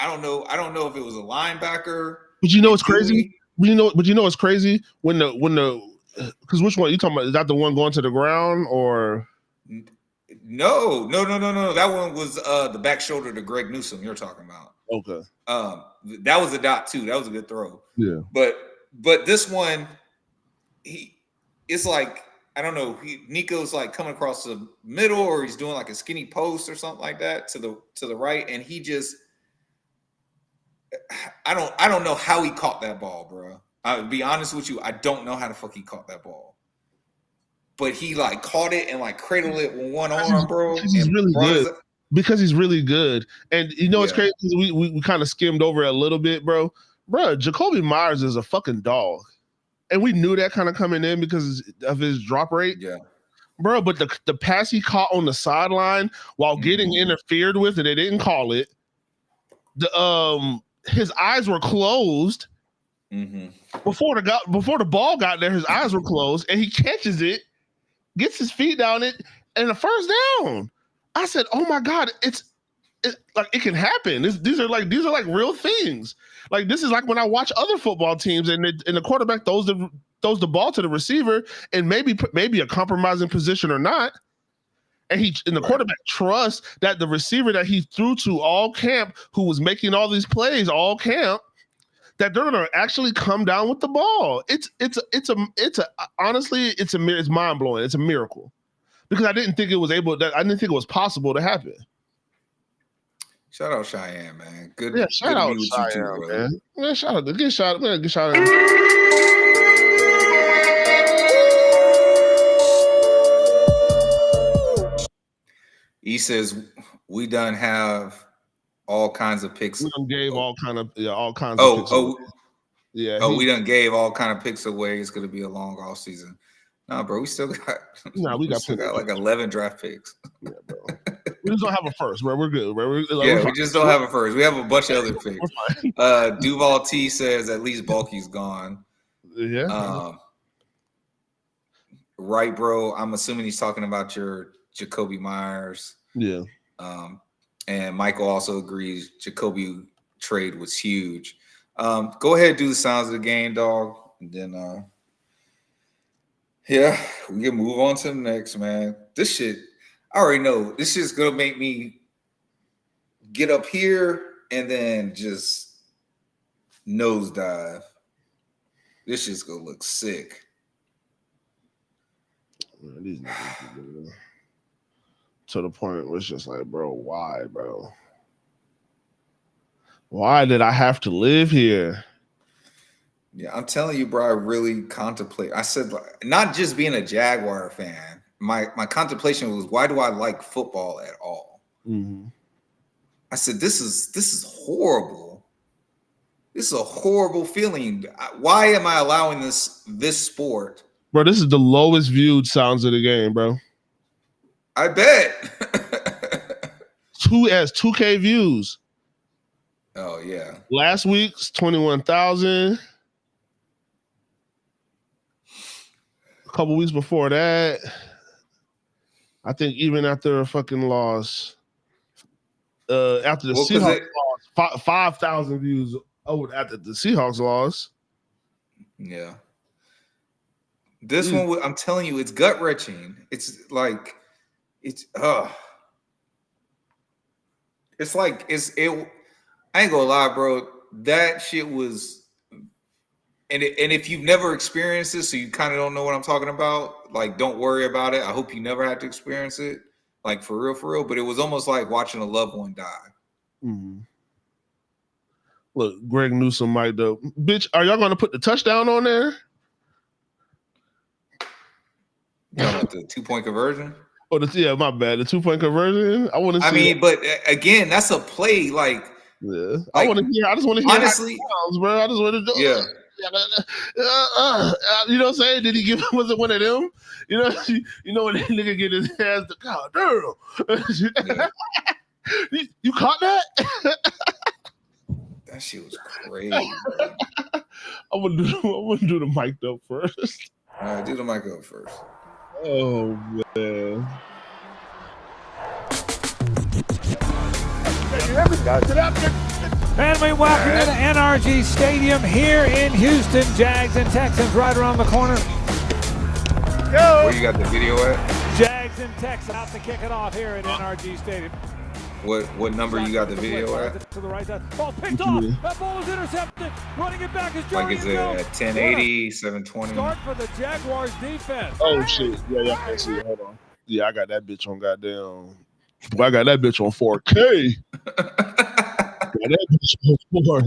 don't know if it was a linebacker. But you know what's crazy? But you know what's crazy? When the because which one are you talking about? Is that the one going to the ground or? No. That one was the back shoulder to Greg Newsome you're talking about. Okay. That was a dot too. That was a good throw. Yeah. But this one, it's like, I don't know. Nico's like coming across the middle, or he's doing like a skinny post or something like that to the right, and he just. I don't know how he caught that ball, bro. I'll be honest with you. I don't know how the fuck he caught that ball. But he like caught it and like cradled it with one arm, bro. Because he's really good. Because he's really good. And you know what's crazy? We kind of skimmed over it a little bit, bro. Bro, Jacoby Myers is a fucking dog. And we knew that kind of coming in because of his drop rate. Yeah. Bro, but the pass he caught on the sideline while getting interfered with, and they didn't call it. His eyes were closed before the ball got there. His eyes were closed, and he catches it, gets his feet down it, and the first down. I said, "Oh my God, it's like it can happen. These are like real things. Like this is like when I watch other football teams, and the quarterback throws the ball to the receiver, and maybe a compromising position or not." And the quarterback trusts that the receiver that he threw to all camp, who was making all these plays all camp, that they're gonna actually come down with the ball. It's mind blowing. It's a miracle because I didn't think it was possible to happen. Shout out Cheyenne, man. Good. Yeah, shout out Cheyenne, man. Yeah, shout out. Good shout out. He says we done have all kinds of picks. We done gave all kinds of picks. Yeah. We done gave all kind of picks away. It's gonna be a long off season. Nah, bro, we still got we still got like 11 draft picks. Yeah, bro. We just don't have a first, bro. We're good, bro. We just don't have a first. We have a bunch of other picks. Duval T says at least Bulky's gone. Yeah. Right, bro. I'm assuming he's talking about your Jacoby Myers. Yeah. And Michael also agrees Jacoby trade was huge. Go ahead and do the sounds of the game, dog. And then we can move on to the next, man. This shit, I already know. This shit's gonna make me get up here and then just nosedive. This shit's gonna look sick. Man, these niggas, bro. To the point where it's just like, bro, why, bro? Why did I have to live here? Yeah, I'm telling you, bro, I really contemplate. I said, not just being a Jaguar fan, my contemplation was, why do I like football at all? Mm-hmm. I said, this is horrible. This is a horrible feeling. Why am I allowing this sport? Bro, this is the lowest viewed sounds of the game, bro. I bet. 2K views. Oh yeah. Last week's 21,000. A couple weeks before that, I think even after a fucking loss, after the Seahawks lost, 5,000 views. Oh, after the Seahawks lost. Yeah. This one, I'm telling you, it's gut wrenching. It's like, it's like I ain't gonna lie, bro. That shit was, and if you've never experienced this, so you kind of don't know what I'm talking about, like, don't worry about it. I hope you never have to experience it, like, for real. But it was almost like watching a loved one die. Mm-hmm. Look, Greg Newsom might though. Bitch, are y'all gonna put the touchdown on there? The 2-point conversion. Oh, yeah, my bad. The 2-point conversion. I want to see. I mean, but again, that's a play. Like, yeah, I want to hear. I just want to hear. Honestly, sounds, bro. I just want to do. Yeah. You know what I'm saying? Did he give? Was it one of them? You know when that nigga get his hands to God damn. Yeah. You caught that? That shit was crazy. Bro. I want to do the mic up first. All right, do the mic up first. Oh man. And we welcome you to NRG Stadium here in Houston. Jags and Texans right around the corner. Go! Where you got the video at? Jags and Texans out to kick it off here at NRG Stadium. What number you got the video at? To the right side. Ball picked off. That ball is intercepted. Running it back is Joey. Like, is it at 1080, 720? Start for the Jaguars defense. Oh shit! Yeah, I can see it. Hold on. Yeah, I got that bitch on goddamn. I got that bitch on 4K. Got that bitch on 4.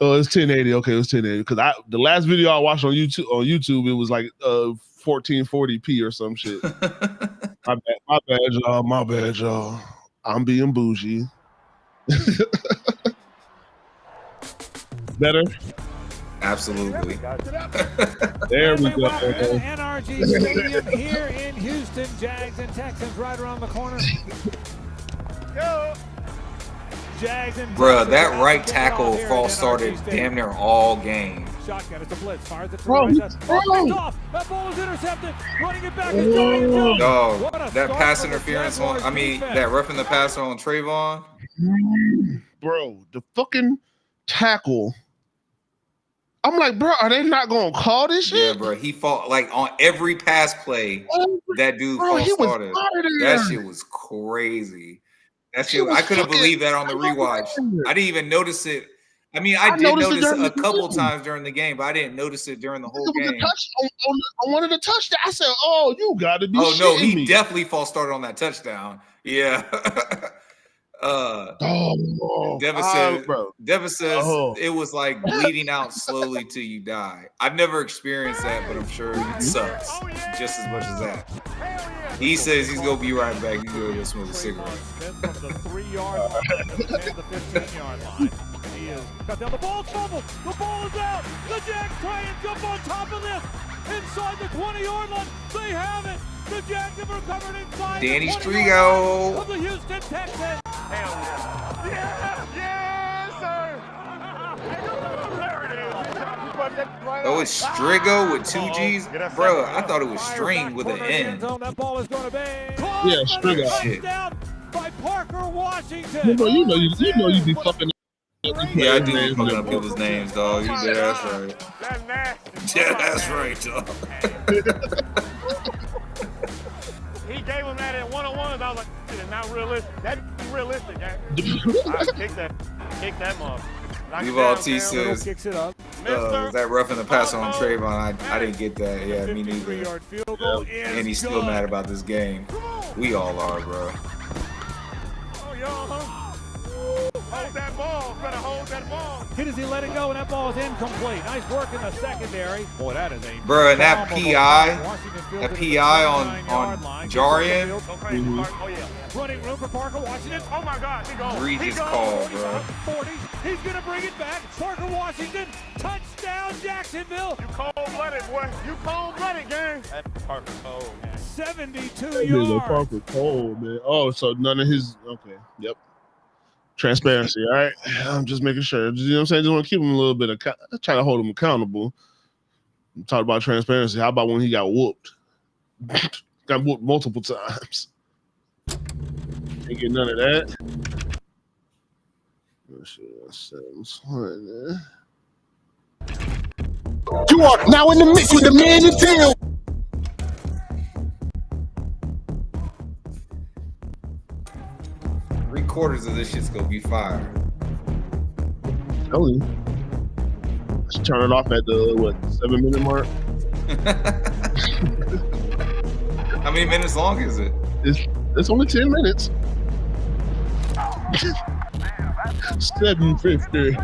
Oh, it's 1080. Okay, it was 1080. Because the last video I watched on YouTube, it was like 1440p or some shit. My bad, y'all. I'm being bougie. Better? Absolutely. There we go. NRG Stadium here in Houston. Jags and Texans right around the corner. Go. Jags and Bruh, that right tackle false started damn near all game. Shotgun, it's a blitz. Fires it to the right side. That ball is intercepted. Running it back is Joey Jones. Dog, that pass interference on, that roughing the passer on Trayvon. Bro, the fucking tackle. I'm like, bro, are they not gonna call this shit? Yeah, bro, he fought like on every pass play. That dude false started. That shit was crazy. That shit, I couldn't believe that on the rewatch. I didn't even notice it. I mean, I did notice it a couple times during the game, but I didn't notice it during the whole game. On one of the touchdowns, I said, "Oh, you got to be." Oh no, he me. definitely false started on that touchdown. Yeah. Devin says it was like bleeding out slowly till you die. I've never experienced that, but I'm sure it sucks just as much as that. He says he's gonna be right back. He's gonna go smoke a cigarette. From the 3-yard line to the 15-yard line. He is got down the ball, fumble. The ball is out. The Jags try and jump on top of this. Inside the 20-yard line, they have it. The Jags have recovered inside Danny the Strigo of the Houston Texans. Hell yeah. Yes, sir. Oh, it's Strigo with 2 G's? Bro, I thought it was string with an N. That ball is going to be yeah, Strigo. Touchdown by Parker Washington. You know you be fucking. Yeah, I do be fucking up people's names, dog. You dead ass right. Yeah, that's right, dog. He gave him that at one-on-one. I was like, it's not realistic. That's realistic, man. All right, kick that motherfucker. Duval T says, kicks it up. that roughing the passer on Trayvon. I didn't get that. Yeah, me neither. And he's still mad about this game. We all are, bro. Hold that ball. Better hold that ball. Hit as he let it go, and that ball is incomplete. Nice work in the secondary. Boy, that is a bro. And that PI on Jarian. Oh yeah. Running room for Parker Washington. Oh my God, he goes. Regis call, bro. 40. He's gonna bring it back. Parker Washington, touchdown, Jacksonville. You cold-blooded, boy. You cold-blooded, gang. That's Parker cold, man. 72 yards. Parker cold, man. Oh, so none of his. Okay. Yep. Transparency, all right? I'm just making sure. You know what I'm saying? Just want to keep him a little bit try to hold him accountable. Talk about transparency. How about when he got whooped? Got whooped multiple times. Ain't get none of that. You are now in the mix with the man in Teal. 3/4 of this shit's gonna be fire. Tell you. Let's turn it off at the 7-minute mark. How many minutes long is it? It's only 10 minutes. 7:50.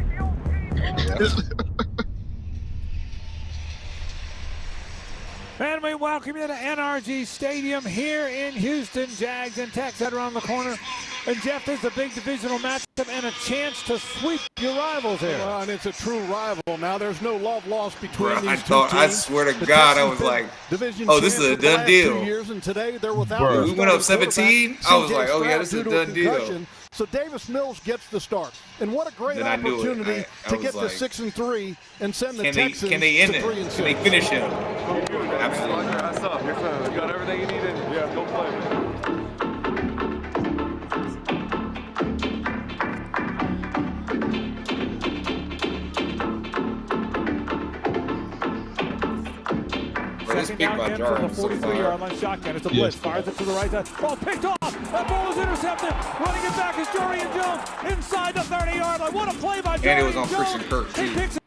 And we welcome you to NRG Stadium here in Houston. Jags and Texans around the corner. And Jeff, there's a big divisional matchup and a chance to sweep your rivals here. Well, and it's a true rival. Now, there's no love lost between these two teams. I swear to God, I was like, oh, this is a done deal. Years, and today they're without we went up 17. I was like, oh yeah, this is a done deal. So Davis Mills gets the start, and what a great opportunity to get to 6-3 and send the Texans can they end to it? 3-6. Can they finish him? Absolutely. That's up. You got everything you needed. Yeah, go play. Second down again from the 43-yard line shotgun. It's a blitz. Fires it to the right side. Ball picked off. That ball is intercepted. Running it back is Jarian Jones inside the 30-yard line. What a play by Jarian Jones. And it was on Christian Kirk, too. He picks it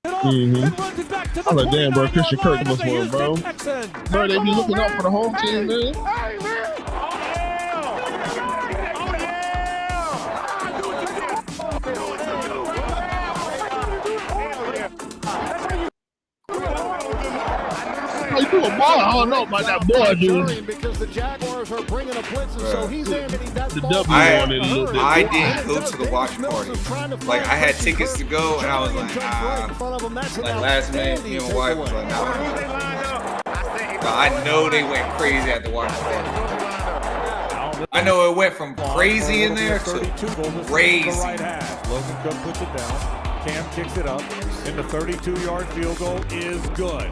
off and runs it back to the 29-yard line of the Houston Texans. Bro, they be looking out for the home team, man. Hey, man. You do a ball. I don't know about that boy, dude. Because the Jaguars are bringing a blitz, and so he's aiming that ball. I didn't go to the watch party. Like, I had tickets to go, and I was like, like last minute, me and my wife was like, nah. But I know they went crazy at the watch party. I know it went from crazy in there to crazy. Logan Cook puts it down. Cam kicks it up, and the 32-yard field goal is good.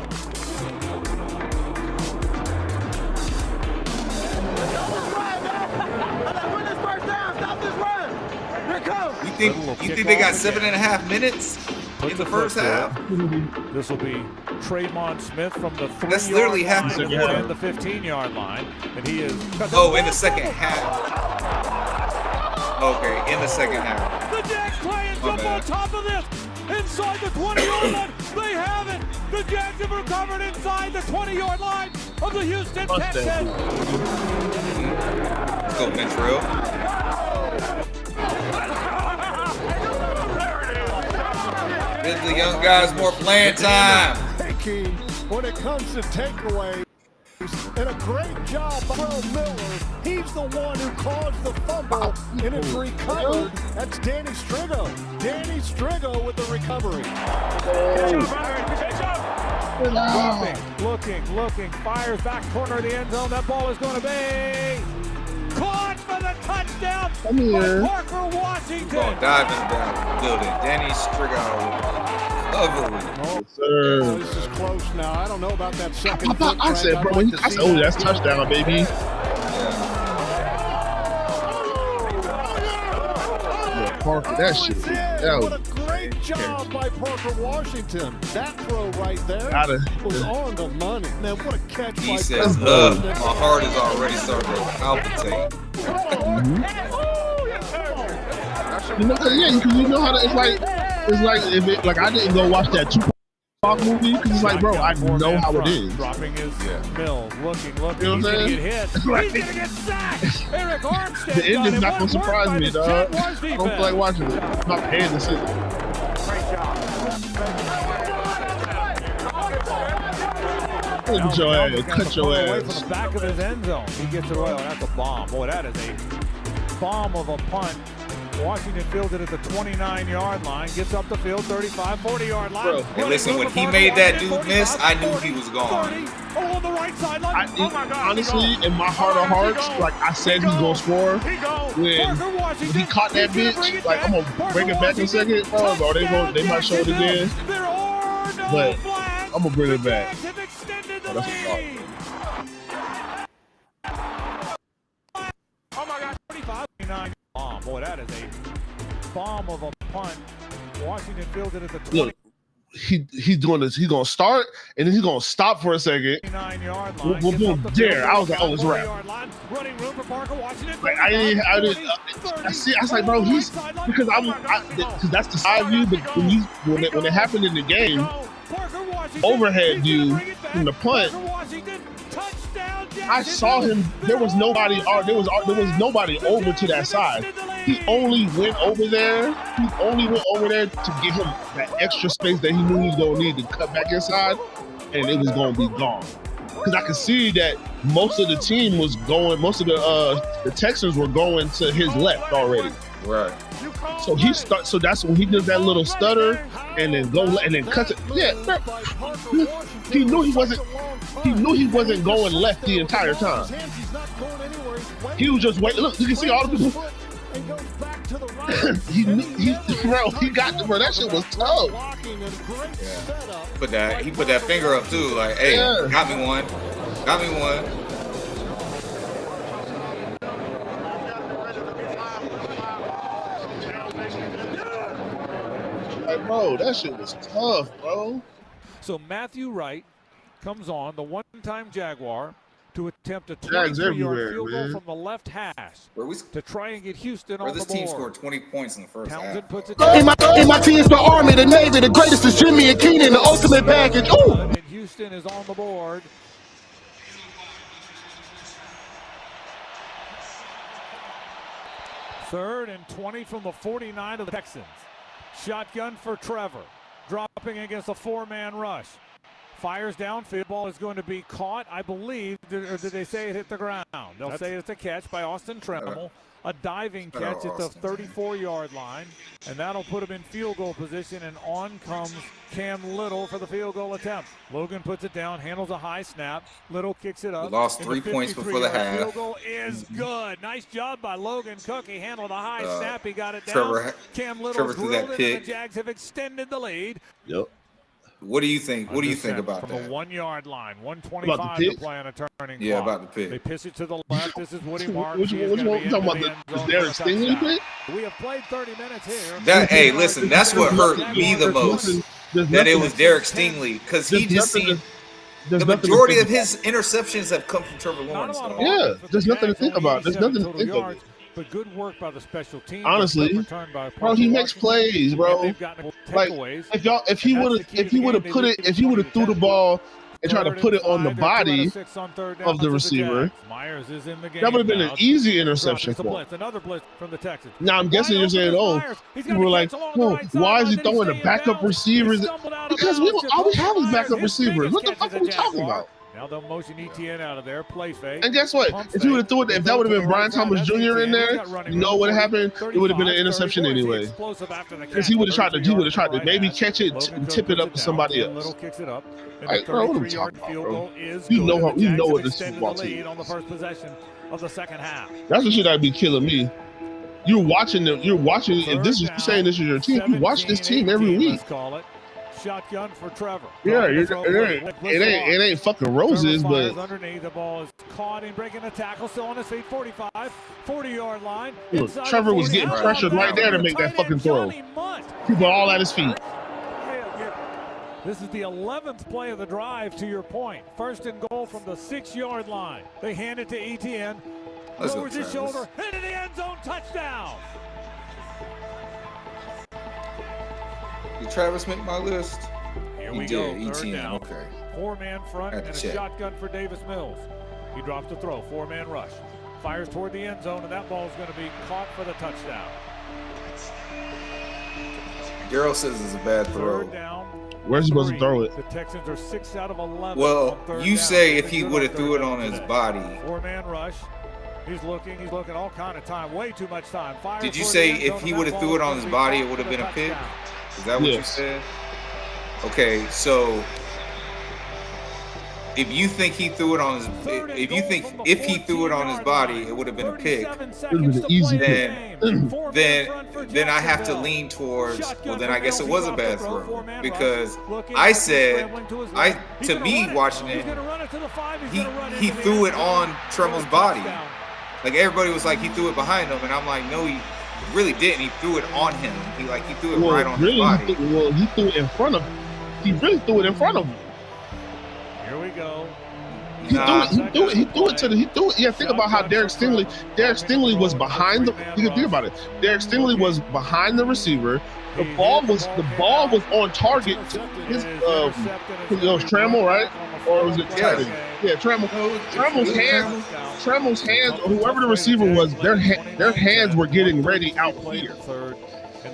You think they got 7.5 minutes in the first half? This will be Trayvon Smith from the 3-yard That's literally line half and the 15-yard line, and he is. Oh, in the second half. Okay, in the second half. The Jags try and jump on top of this. Inside the 20-yard line, they have it. The Jags have recovered inside the 20-yard line of the Houston Texans. Let's go, Ventrell. Give the young guys more playing time. When it comes to takeaways, and a great job by Will Miller. He's the one who caused the fumble, and it's recovered. That's Danny Strigo. Danny Strigo with the recovery. Looking, fires back corner of the end zone. That ball is going to be caught for the touchdown by Parker Washington. Going to dive in the building. Danny Strigo. Yes, sir. This is close now. I don't know about that second. I said, bro, I said, oh, that's touchdown, baby. Yeah, Parker, that shit. What a great job by Parker Washington. That throw right there was on the money. Man, what a catch by He says, my heart is already starting to palpitate. You know, because you know how to, it's like if it, like I didn't go watch that 2 movie because it's like, bro, I know how it is. Dropping his Mills, looking. You know what I'm He's gonna saying? get hit. He's gonna get sacked. Eric Armstead. The end is not gonna What work surprise by me, this dog. Jaguars I don't feel like watching it. I'm not paying to see it. Look at your ass. Cut your Away from ass. the back of his end zone. He gets it away. Oh, that's a bomb. Boy, that is a bomb of a punt. Washington fields it at the 29-yard line. Gets up the field, 35, 40-yard line. Bro, Hey, listen, when he made that dude miss, I knew he was gone. Oh, on the right sideline. Oh my God. Honestly, in my heart of hearts, like I said, he's gonna score. When he caught that bitch, like I'm gonna bring it back in a second. Oh, bro, they might show it again, but I'm gonna bring it back. Oh, that's a problem. Oh my God, 35-9 bomb. Boy, that is a bomb of a punt. Washington fields it at the 20. Look, he's doing this. He's gonna start and then he's gonna stop for a second. 9-yard line. Boom, boom, there. I was like, oh, it's wrap. Running room for Parker, Washington. Like I didn't. I see. I was like, bro, he's because because that's the side view. But when it happened in the game, overhead view from the punt, I saw him. There was nobody. There was nobody over to that side. He only went over there. He only went over there to give him that extra space that he knew he was gonna need to cut back inside, and it was gonna be gone. Because I could see that most of the team was going. Most of the Texans were going to his left already. Right. So he starts. So that's when he does that little stutter and then cuts it. Yeah, he knew he wasn't. He knew he wasn't going left the entire time. He was just waiting. Look, you can see all the people. he got bro. That shit was tough. Yeah. He put that finger up too. Like, hey, got me one. Like, bro, that shit was tough, bro. So Matthew Wright comes on, the one-time Jaguar, to attempt a Jags 23-yard field goal man. from the left hash to try and get Houston on the board. This team scored 20 points in the first Townsend half. puts it In my team's the Army, the Navy, the greatest is Jimmy and Keenan, the ultimate package. Ooh. And Houston is on the board. Third and 20 from the 49 of the Texans. Shotgun for Trevor. Dropping against a four-man rush. Fires downfield. Ball is going to be caught, I believe. Or did they say it hit the ground? They'll say it's a catch by Austin Tremble. A diving catch at the 34-yard line. And that'll put him in field goal position. And on comes Cam Little for the field goal attempt. Logan puts it down, handles a high snap. Little kicks it up. We lost 3 points before the half. Field goal is good. Nice job by Logan Cook. He handled a high snap. He got it down. Cam Little drilled it, and the Jags have extended the lead. Yep. What do you think? What do you think about from that? From the 1 yard line, 125 to play on a turning clock. About the pick. They pitch it to the left. This is Woody Marks. Which one we talking about? The Derek Stingley pick? We have played 30 minutes here. Hey, listen, that's what hurt me the most. That it was Derek Stingley, because he just seen the majority of his interceptions have come from Trevor Lawrence. Yeah, there's nothing to think about. There's nothing to think about. But good work by the special team. Honestly, bro, he makes plays, bro. Like if he would have threw the ball and tried to put it on the body of the receiver, that would have been an easy interception for him. Another blitz from the Texans. Now I'm guessing you're saying, oh, people were like, oh, why is he throwing the backup receivers? Because all we have is backup receivers. What the fuck are we talking about? Now they'll motion ETN out of there, play fake. And guess what? If you would have threw it, if that would have been Brian Thomas Jr. in there, you know what happened? It would have been an interception anyway. Because he would have tried to maybe catch it and tip it up to somebody else. Little kicks it up. Like, bro, what are we talking about, bro? You know what this football team on the first possession of the second half. That's the shit that'd be killing me. You're watching. If this is you saying this is your team, you watch this team every week. Shotgun for Trevor. Yeah, it ain't fucking roses, but underneath, the ball is caught in breaking a tackle, still on his feet, 45, 40-yard line. Look, Trevor was getting pressured right there to make that fucking throw. People all at his feet. This is the 11th play of the drive, to your point. First and goal from the 6-yard line. They hand it to ETN. Lowers his shoulder, into the end zone, touchdown. Did Travis make my list? Here Here we did. go. Third ETN. down. Okay. 4-man front Had and to a check. shotgun for Davis Mills. He drops the throw. 4-man rush. Fires toward the end zone, and that ball is going to be caught for the touchdown. Darryl says it's a bad throw. Third down. Where's he supposed to throw it? The Texans are 6 out of 11. Well, on third you down. say They've if been he good would on have threw third it down on his today. body. 4-man rush. He's looking all kind of time, way too much time. Fires Did you toward say the end if zone, he and would that have ball threw it is on gonna his be body, caught it would have for been the a pick? touchdown. Is that what you Yes. said? Okay, so if you think he threw it on his, if you think if he threw it on his body, it would have been a pick. an easy pick. Then I have to lean towards. Well, then I guess it was a bad throw because I said, to me watching it, he threw it on Tremo's body. Like everybody was like he threw it behind him, and I'm like, no, he really didn't. He threw it on him. He threw it right on his body. He threw it in front of him. He really threw it in front of him. Here we go. He threw it. Yeah, think about how Derek Stingley was behind the. You can think about it. Derek Stingley was behind the receiver. The ball was on target. His it was Trammell, right? Or was it Teddy? Yeah, Trammell. Trammell's hands, or whoever the receiver was, their hands were getting ready out here.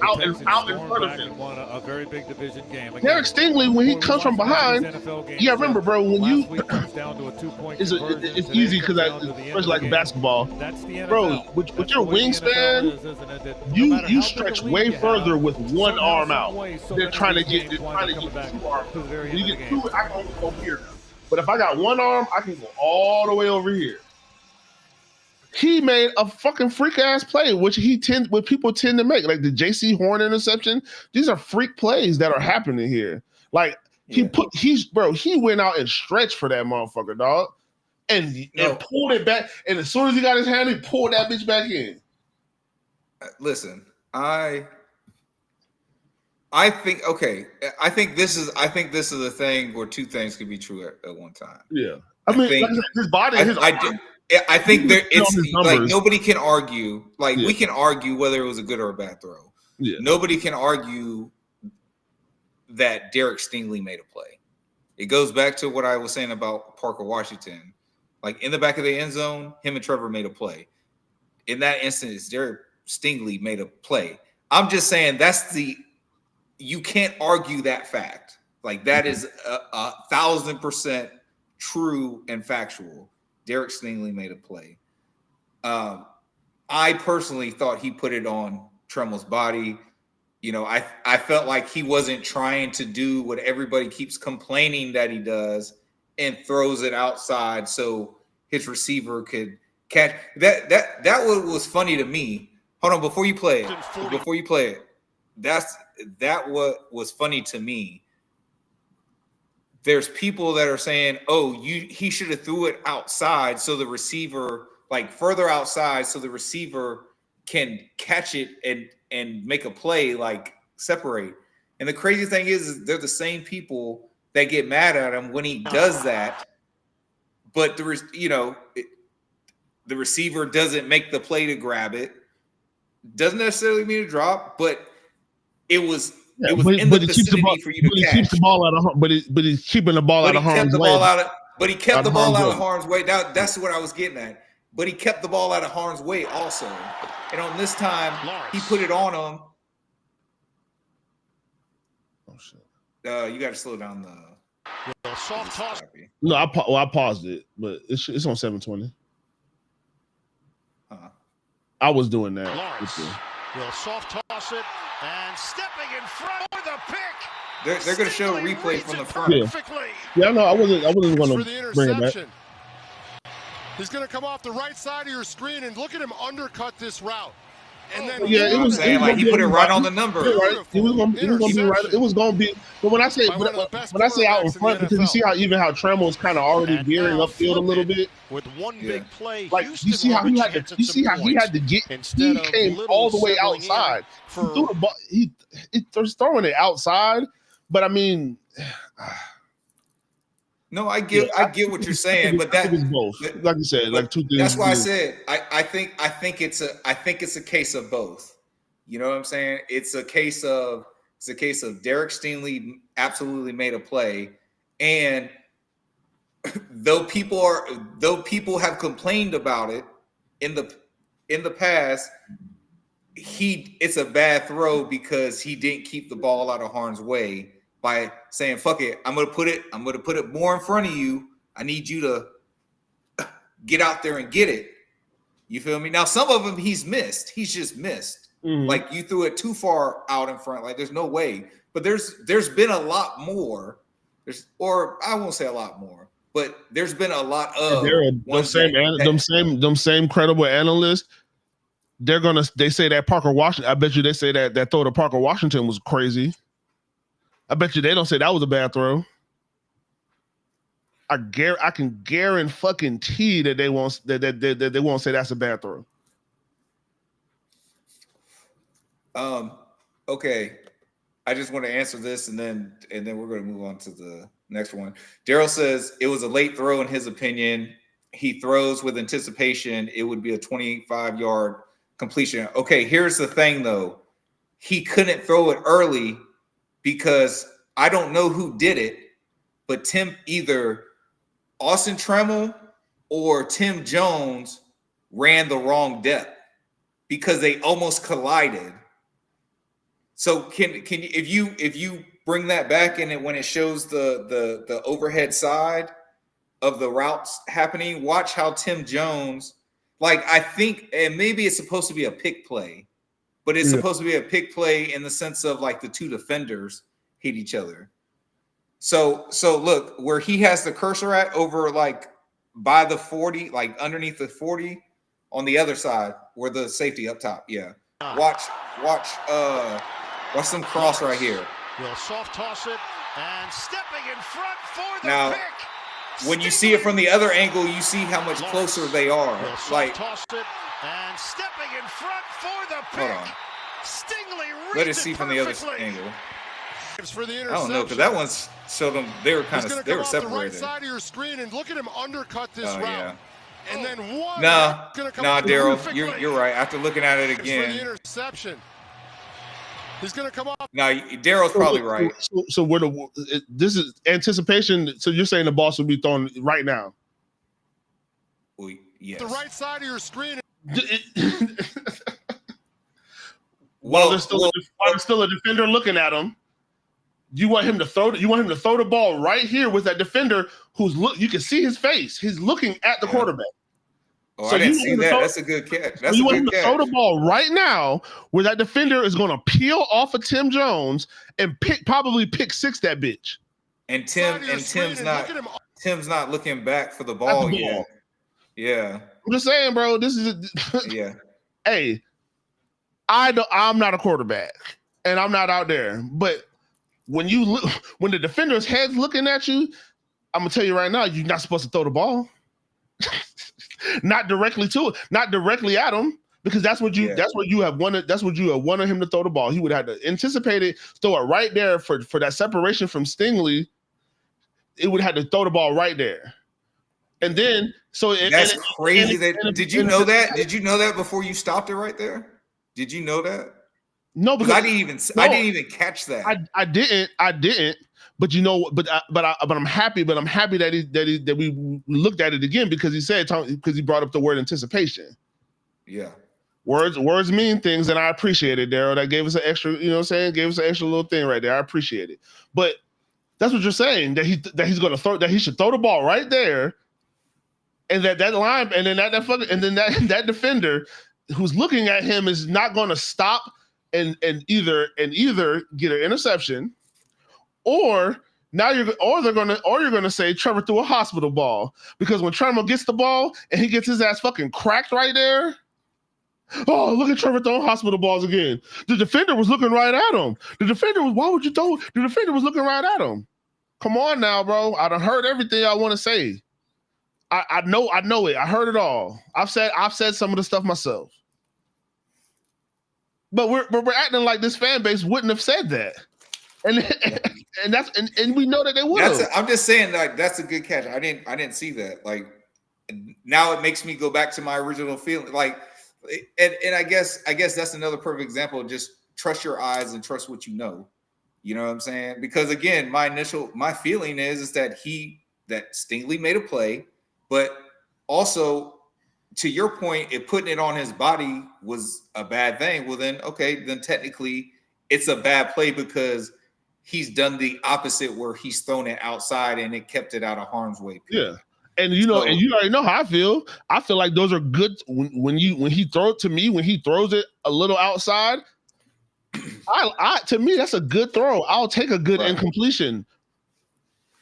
Out in front of him. A very big division game. Derek Stingley, when he comes from behind, yeah, remember, bro, when you, it's easy because especially like basketball, bro, with your wingspan, you stretch way further with one arm out than trying to get 2 arms. When you get 2, I can only go here. But if I got 1 arm, I can go all the way over here. He made a fucking freak ass play, which people tend to make, like the J.C. Horn interception. These are freak plays that are happening here. Like he went out and stretched for that motherfucker, dog, and pulled it back. And as soon as he got his hand, he pulled that bitch back in. Listen, I think this is a thing where 2 things could be true at one time. Yeah, I mean, like his body, I think it's like nobody can argue. Like we can argue whether it was a good or a bad throw. Yeah. Nobody can argue that Derek Stingley made a play. It goes back to what I was saying about Parker Washington. Like in the back of the end zone, him and Trevor made a play. In that instance, Derek Stingley made a play. I'm just saying you can't argue that fact. Like that is 1,000% true and factual. Derek Stingley made a play. I personally thought he put it on Tremo's body. You know, I felt like he wasn't trying to do what everybody keeps complaining that he does and throws it outside so his receiver could catch. That was funny to me. Hold on, before you play it, that what was funny to me. There's people that are saying, "Oh, he should have threw it outside so the receiver, like further outside, so the receiver can catch it and make a play, like separate." And the crazy thing is they're the same people that get mad at him when he does that. But the receiver doesn't make the play to grab it. Doesn't necessarily mean to drop, but it was. Yeah, it was in the vicinity for you to catch. Keeps the ball out of, but he's keeping the ball out of harm's way. But he kept the ball out of harm's way. That's what I was getting at. But he kept the ball out of harm's way also. And on this time, he put it on him. Oh shit! You got to slow down the soft toss. No, I paused it, but it's on 720. I was doing that. Will soft toss it and stepping in front of the pick. They're going to show a replay from the front. Yeah, no, I wasn't going to bring it back. He's going to come off the right side of your screen and look at him undercut this route. And then it was saying like he put it right on the number. Right. It was going to be right. It was going to be. But when I say out in front, because you see how Trammell is kind of already veering upfield a little bit. With one big play, like you see how he had to get. He came all the way outside. He threw the ball. He was throwing it outside, but I mean. No, I get what you're saying, but that was both. Like you said, like 2 things. That's why I said I think it's a case of both. You know what I'm saying? It's a case of It's a case of Derek Stingley absolutely made a play, and though people have complained about it in the past, it's a bad throw because he didn't keep the ball out of harm's way by saying, fuck it, I'm gonna put it more in front of you. I need you to get out there and get it. You feel me? Now some of them he's just missed. Like you threw it too far out in front, like there's no way. But there's been a lot more, or I won't say a lot more, but there's been a lot of them same credible analysts. They say that Parker Washington. I bet you they say that throw to Parker Washington was crazy. I bet you they don't say that was a bad throw. I can guarantee that they won't they won't say that's a bad throw. Okay. I just want to answer this and then we're going to move on to the next one. Daryl says it was a late throw in his opinion. He throws with anticipation. It would be a 25-yard completion. Okay, here's the thing though. He couldn't throw it early because I don't know who did it, but either Austin Tremmel or Tim Jones ran the wrong depth because they almost collided. So can you if you bring that back in it when it shows the overhead side of the routes happening, watch how Tim Jones, like I think, and maybe it's supposed to be a pick play, but it's supposed to be a pick play in the sense of like the two defenders hit each other. So look where he has the cursor at over like by the 40, like underneath the 40 on the other side where the safety up top. Yeah. Watch some cross right here. He'll soft toss it and stepping in front for the now, pick. When you see it from the other angle, you see how much closer they are. Like toss it and stepping in front for the pick. Hold on. Stingley let us see from the other angle. For the I don't know because that one's showed them they were separated. The right side of your screen and look at him undercut this route. Yeah. And then one. Nah, Daryl, you're right. After looking at it again, for the interception. He's going to come off. No, Daryl's probably right. So this is anticipation. So you're saying the ball will be thrown right now? Well, yes. The right side of your screen. While there's still a defender looking at him, you want him to throw. You want him to throw the ball right here with that defender who's you can see his face. He's looking at the quarterback. Oh, so I didn't see that. That's a good catch. That's you a want good him catch. to throw the ball right now, where that defender is going to peel off of Tim Jones and probably pick six that bitch. And Tim's not looking back for the ball yet. Yeah, I'm just saying, bro. This is yeah. Hey, I'm not a quarterback, and I'm not out there. But when the defender's head's looking at you, I'm gonna tell you right now, you're not supposed to throw the ball. Not directly at him, because that's what you have wanted him to throw the ball. He would have to anticipate it, throw it right there for that separation from Stingley. It would have to throw the ball right there. And then that's crazy. Did you know that? Did you know that before you stopped it right there? Did you know that? No, because I didn't even catch that. I didn't. But I'm happy. But I'm happy that we looked at it again because he brought up the word anticipation. Yeah, words mean things, and I appreciate it, Daryl. That gave us an extra, you know what I'm saying? Gave us an extra little thing right there. I appreciate it. But that's what you're saying, that he's going to throw, that he should throw the ball right there, and that line, and then that defender who's looking at him is not going to stop and either get an interception. Or you're gonna say Trevor threw a hospital ball, because when Trevor gets the ball and he gets his ass fucking cracked right there, oh, look at Trevor throwing hospital balls again. The defender was looking right at him. The defender was looking right at him. Come on now, bro. I done heard everything I want to say. I know it. I heard it all. I've said some of the stuff myself. But we're acting like this fan base wouldn't have said that. And we know that they would. I'm just saying, like, that's a good catch. I didn't see that. Like, now it makes me go back to my original feeling. Like, and I guess that's another perfect example of just trust your eyes and trust what you know. You know what I'm saying? Because again, my feeling is that Stingley made a play, but also to your point, if putting it on his body was a bad thing, well then technically it's a bad play because he's done the opposite where he's thrown it outside and it kept it out of harm's way. Yeah. And you already know how I feel. I feel like those are good when he throws it a little outside. To me, that's a good throw. I'll take a good incompletion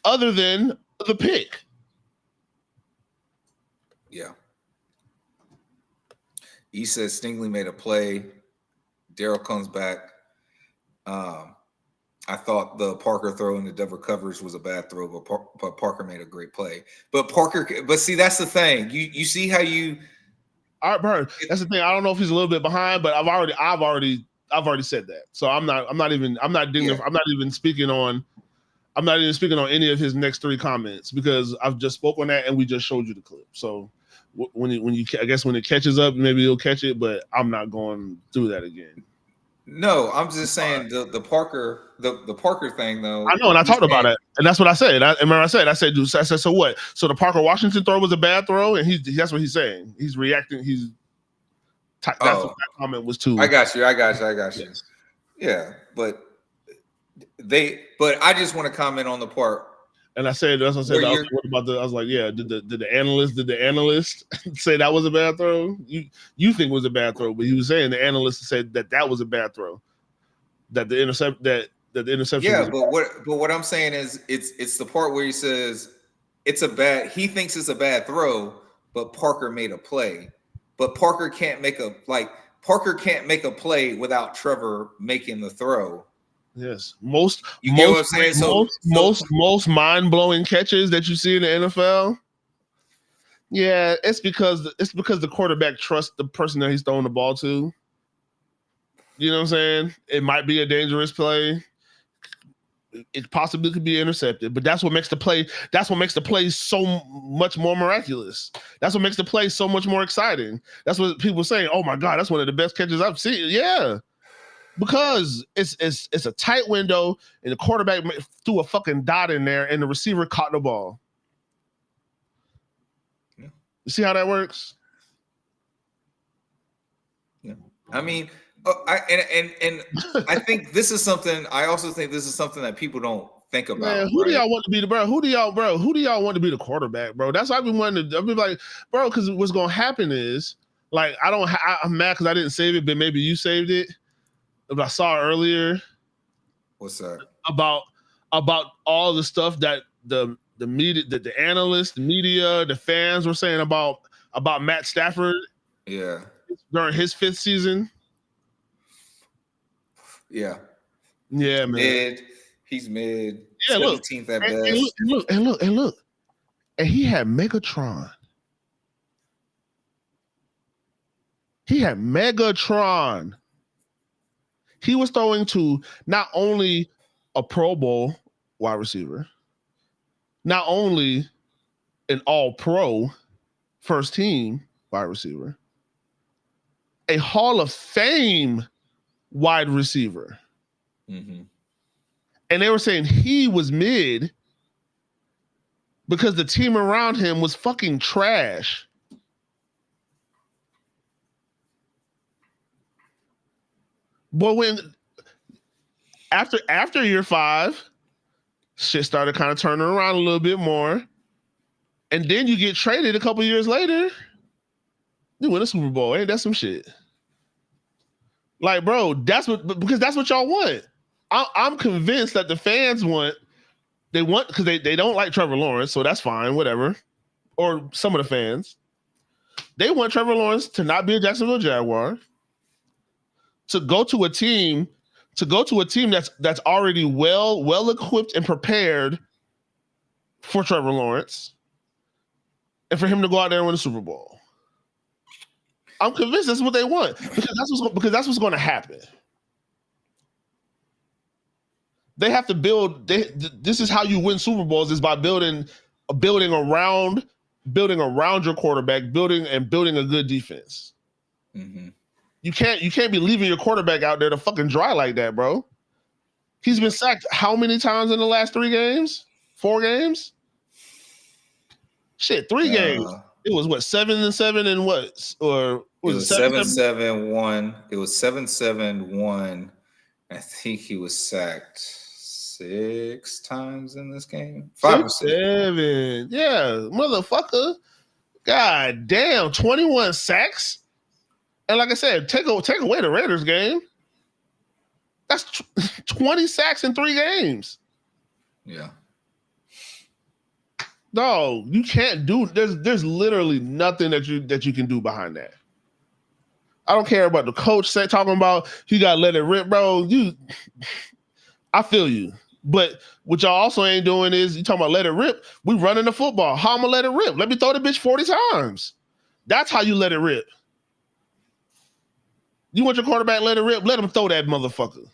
other than the pick. Yeah. He says Stingley made a play. Daryl comes back. I thought the Parker throw in the double coverage was a bad throw, but Parker made a great play. But see, that's the thing. You see how you. All right, Bird. That's the thing. I don't know if he's a little bit behind, but I've already said that. So I'm not even speaking on any of his next 3 comments because I've just spoke on that and we just showed you the clip. So when it catches up, maybe you'll catch it, but I'm not going through that again. No, I'm just saying the Parker thing though. I know, and I talked about it, and that's what I said. I said, so what? So the Parker Washington throw was a bad throw, and that's what he's saying. He's reacting. That's what that comment was too. I got you. Yes. Yeah, but I just want to comment on the part. And I said, that's what I said. I was like, yeah, did the analyst say that was a bad throw? You think it was a bad throw, but he was saying the analyst said that was a bad throw. That the interception. Yeah, but what I'm saying is it's the part where he says he thinks it's a bad throw, but Parker made a play. But Parker can't make a play without Trevor making the throw. Yes, most mind-blowing catches that you see in the NFL. Yeah, it's because the quarterback trusts the person that he's throwing the ball to. You know what I'm saying? It might be a dangerous play. It possibly could be intercepted, but that's what makes the play. That's what makes the play so much more miraculous. That's what makes the play so much more exciting. That's what people are saying. Oh my God, that's one of the best catches I've seen. Yeah. Because it's a tight window and the quarterback threw a fucking dot in there and the receiver caught the ball. Yeah. You see how that works? Yeah. I mean, I think this is something. I also think this is something that people don't think about. Man, who do y'all want to be Who do y'all want to be the quarterback, bro? That's why I've been wanting to. I've been like, bro, because what's gonna happen is like I'm mad because I didn't save it, but maybe you saved it. But I saw earlier. What's that? About all the stuff that the media, the analysts, the media, the fans were saying about Matt Stafford. Yeah. During his 5th season. Yeah. Yeah, man. He's mid. Yeah, 17th at best. And look. And he had Megatron. He was throwing to not only a Pro Bowl wide receiver, not only an All-Pro first team wide receiver, a Hall of Fame wide receiver. Mm-hmm. And they were saying he was mid because the team around him was fucking trash. But when after year 5, shit started kind of turning around a little bit more. And then you get traded a couple years later, you win a Super Bowl. Ain't that some shit? Like, bro, because that's what y'all want. I'm convinced that the fans because they don't like Trevor Lawrence, so that's fine, whatever. Or some of the fans. They want Trevor Lawrence to not be a Jacksonville Jaguar, to go to a team that's already well equipped and prepared for Trevor Lawrence, and for him to go out there and win the Super Bowl. I'm convinced that's what they want because that's what's going to happen. They have to build. This is how you win Super Bowls, is by building around your quarterback, building a good defense. Mm-hmm. You can't be leaving your quarterback out there to fucking dry like that, bro. He's been sacked how many times in the last 3 games? 4 games? Shit, 3 games. It was what, 7-7 and what? Or was it 7-7-1? It was 7-7-1. I think he was sacked 6 times in this game. 5 or 6. 7. Yeah, motherfucker. God damn, 21 sacks. And like I said, take away the Raiders game. That's 20 sacks in 3 games. Yeah. No, you can't do. There's literally nothing that you can do behind that. I don't care about the coach talking about he got to let it rip, bro. I feel you. But what y'all also ain't doing is you talking about let it rip. We running the football. How I'm gonna let it rip? Let me throw the bitch 40 times. That's how you let it rip. You want your quarterback let it rip? Let him throw that motherfucker.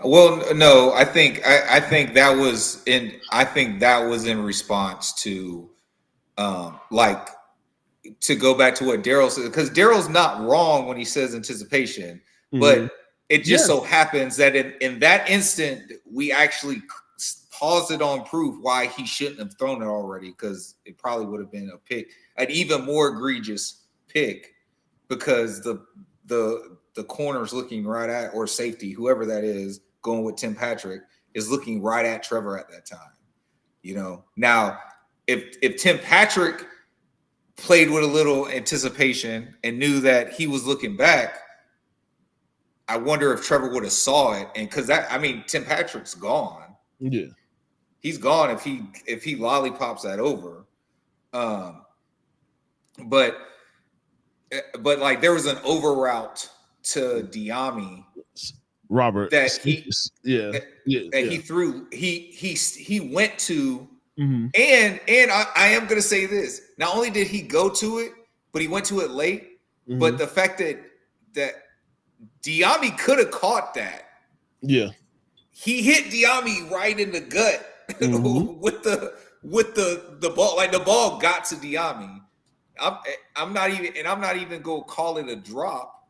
Well, no, I think that was in response to like to go back to what Daryl said, because Daryl's not wrong when he says anticipation, but it just so happens that in that instant we actually paused it on proof why he shouldn't have thrown it already, because it probably would have been a pick, an even more egregious pick, because the corner's looking right at, or safety, whoever that is, going with Tim Patrick, is looking right at Trevor at that time. You know, now if Tim Patrick played with a little anticipation and knew that he was looking back, I wonder if Trevor would have saw it. And because Tim Patrick's gone. Yeah, he's gone if he lollipops that over. But like there was an over route to J.I.M.B.O, Robert, that he threw. He went to. Mm-hmm. And I am going to say this. Not only did he go to it, but he went to it late. Mm-hmm. But the fact that J.I.M.B.O could have caught that. Yeah. He hit J.I.M.B.O right in the gut with the ball. Like the ball got to J.I.M.B.O. I'm not even going to call it a drop,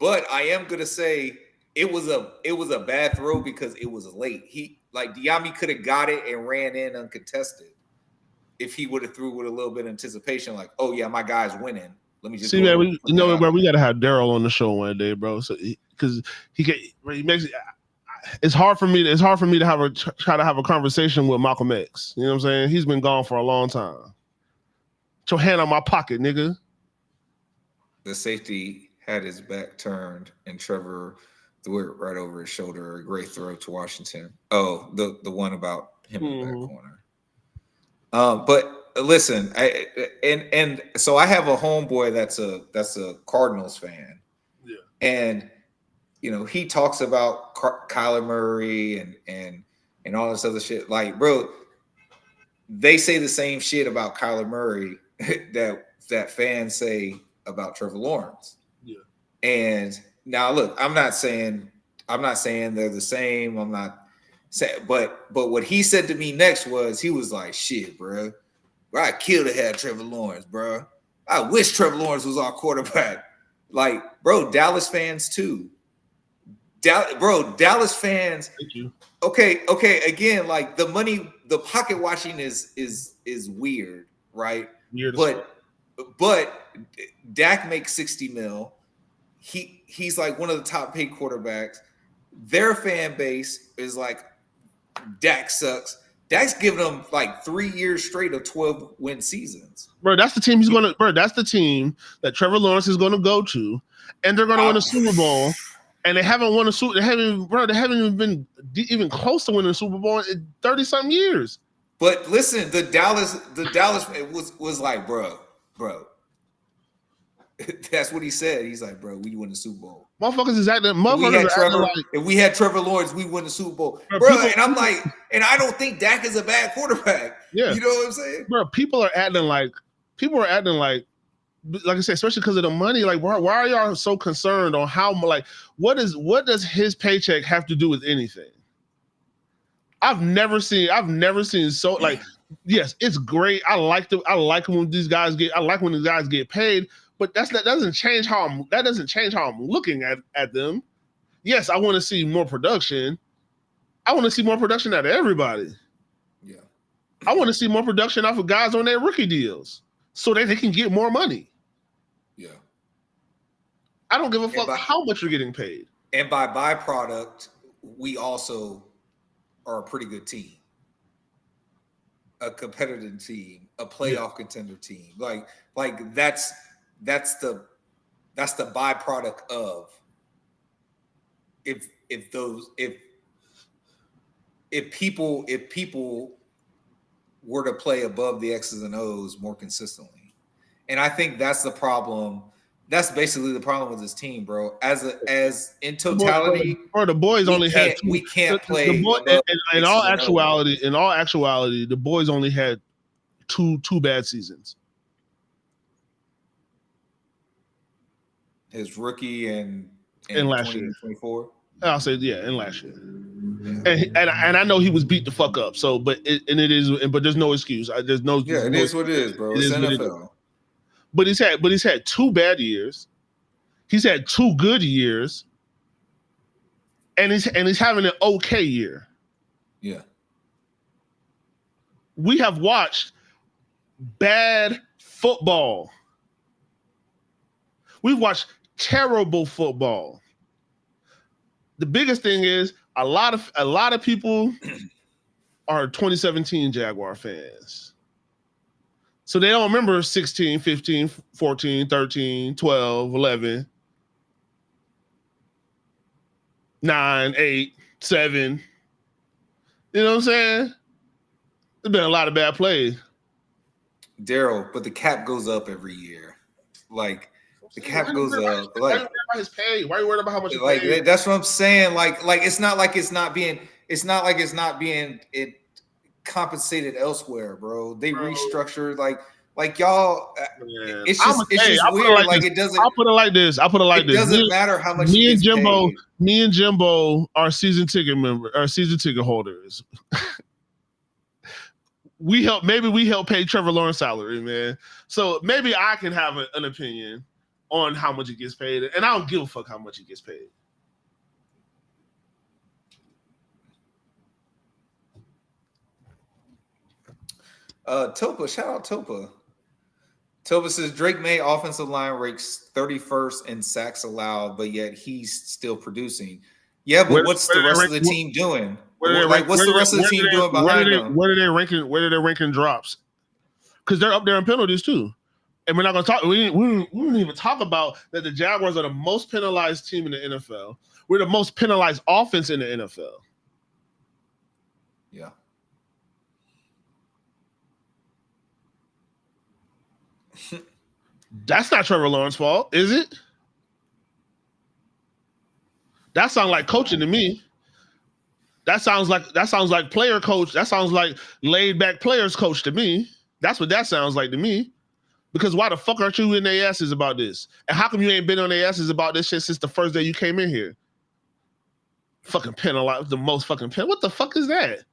but I am going to say it was a bad throw because it was late. J.I.M.B.O could have got it and ran in uncontested if he would have threw with a little bit of anticipation, like, oh yeah, my guy's winning. Let me just see, man. We got to have Daryl on the show one day, bro. So because he makes it. It's hard for me to try to have a conversation with Malcolm X. You know what I'm saying? He's been gone for a long time. Put your hand on my pocket, nigga. The safety had his back turned, and Trevor threw it right over his shoulder. A great throw to Washington. Oh, the one about him in the back corner. But listen, and so I have a homeboy that's a Cardinals fan. Yeah. And you know, he talks about Kyler Murray and all this other shit. Like, bro, they say the same shit about Kyler Murray that fans say about Trevor Lawrence. Yeah. And now look, I'm not saying they're the same. I'm not saying, but what he said to me next was, he was like, shit, bro, I'd kill to have Trevor Lawrence, bro. I wish Trevor Lawrence was our quarterback. Like, bro, Dallas fans too. Dallas fans. Thank you. Okay. Again, like the money, the pocket watching is weird, right? Weird. But Dak makes $60 million. He's like one of the top paid quarterbacks. Their fan base is like, Dak sucks. Dak's giving them like 3 years straight of 12-win seasons. Bro, that's the team that's the team that Trevor Lawrence is gonna go to, and they're gonna win a Super Bowl. And they haven't won a Super. They haven't even been even close to winning a Super Bowl in 30-something years. But listen, the Dallas was like, bro. That's what he said. He's like, bro, we win the Super Bowl. Motherfuckers is acting. If we had Trevor Lawrence, we win the Super Bowl, bro. And I'm like, and I don't think Dak is a bad quarterback. Yeah, you know what I'm saying, bro. People are acting like I said, especially because of the money. Like, why are y'all so concerned on how? Like, what does his paycheck have to do with anything? I've never seen so like. Yes, it's great. I like when these guys get paid, but that doesn't change how I'm looking at them. Yes, I want to see more production, I want to see more production out of everybody. Yeah. I want to see more production off of guys on their rookie deals so that they can get more money. Yeah. I don't give a fuck how much you're getting paid. And by byproduct, we also are a pretty good team. A competitive team, a playoff contender team. Like that's the byproduct of if people were to play above the X's and O's more consistently. And I think that's the problem. That's basically the problem with this team, bro. As in totality, the boys only had we can't play. In all actuality, the boys only had two bad seasons. His rookie and last year, 2024. I'll say in last year. And I know he was beat the fuck up. So, but there's no excuse. There's no. Yeah, it is what it is, bro. It's NFL. But he's had 2 bad years. He's had 2 good years. And he's having an okay year. Yeah. We have watched bad football. We've watched terrible football. The biggest thing is a lot of people are 2017 Jaguar fans. So they don't remember 16, 15, 14, 13, 12, 11, 9, 8, 7. You know what I'm saying? There's been a lot of bad plays. Daryl, but the cap goes up every year. Like the cap goes up. Why are you worried about his pay? Why are you worried about how much he paid? That's what I'm saying. Like it's not like it's not being compensated elsewhere, bro. They restructured like y'all. Yeah. It's just weird. Like it doesn't. I'll put it like this. It doesn't matter how much. Me and Jimbo are season ticket holders. we help pay Trevor Lawrence salary, man. So maybe I can have an opinion on how much he gets paid, and I don't give a fuck how much he gets paid. Topa, shout out Topa. Topa says Drake May offensive line ranks 31st in sacks allowed, but yet he's still producing. Yeah, but what's the rest of the team doing? What's the rest of the team doing behind them? Where are they ranking drops? Because they're up there in penalties too. And we're not going to talk. We didn't even talk about that. The Jaguars are the most penalized team in the NFL. We're the most penalized offense in the NFL. Yeah. That's not Trevor Lawrence's fault, is it? That sounds like coaching to me. That sounds like player coach. That sounds like laid back players coach to me. That's what that sounds like to me. Because why the fuck aren't you in their asses about this? And how come you ain't been on their asses about this shit since the first day you came in here? Fucking penalized, the most fucking pen. What the fuck is that?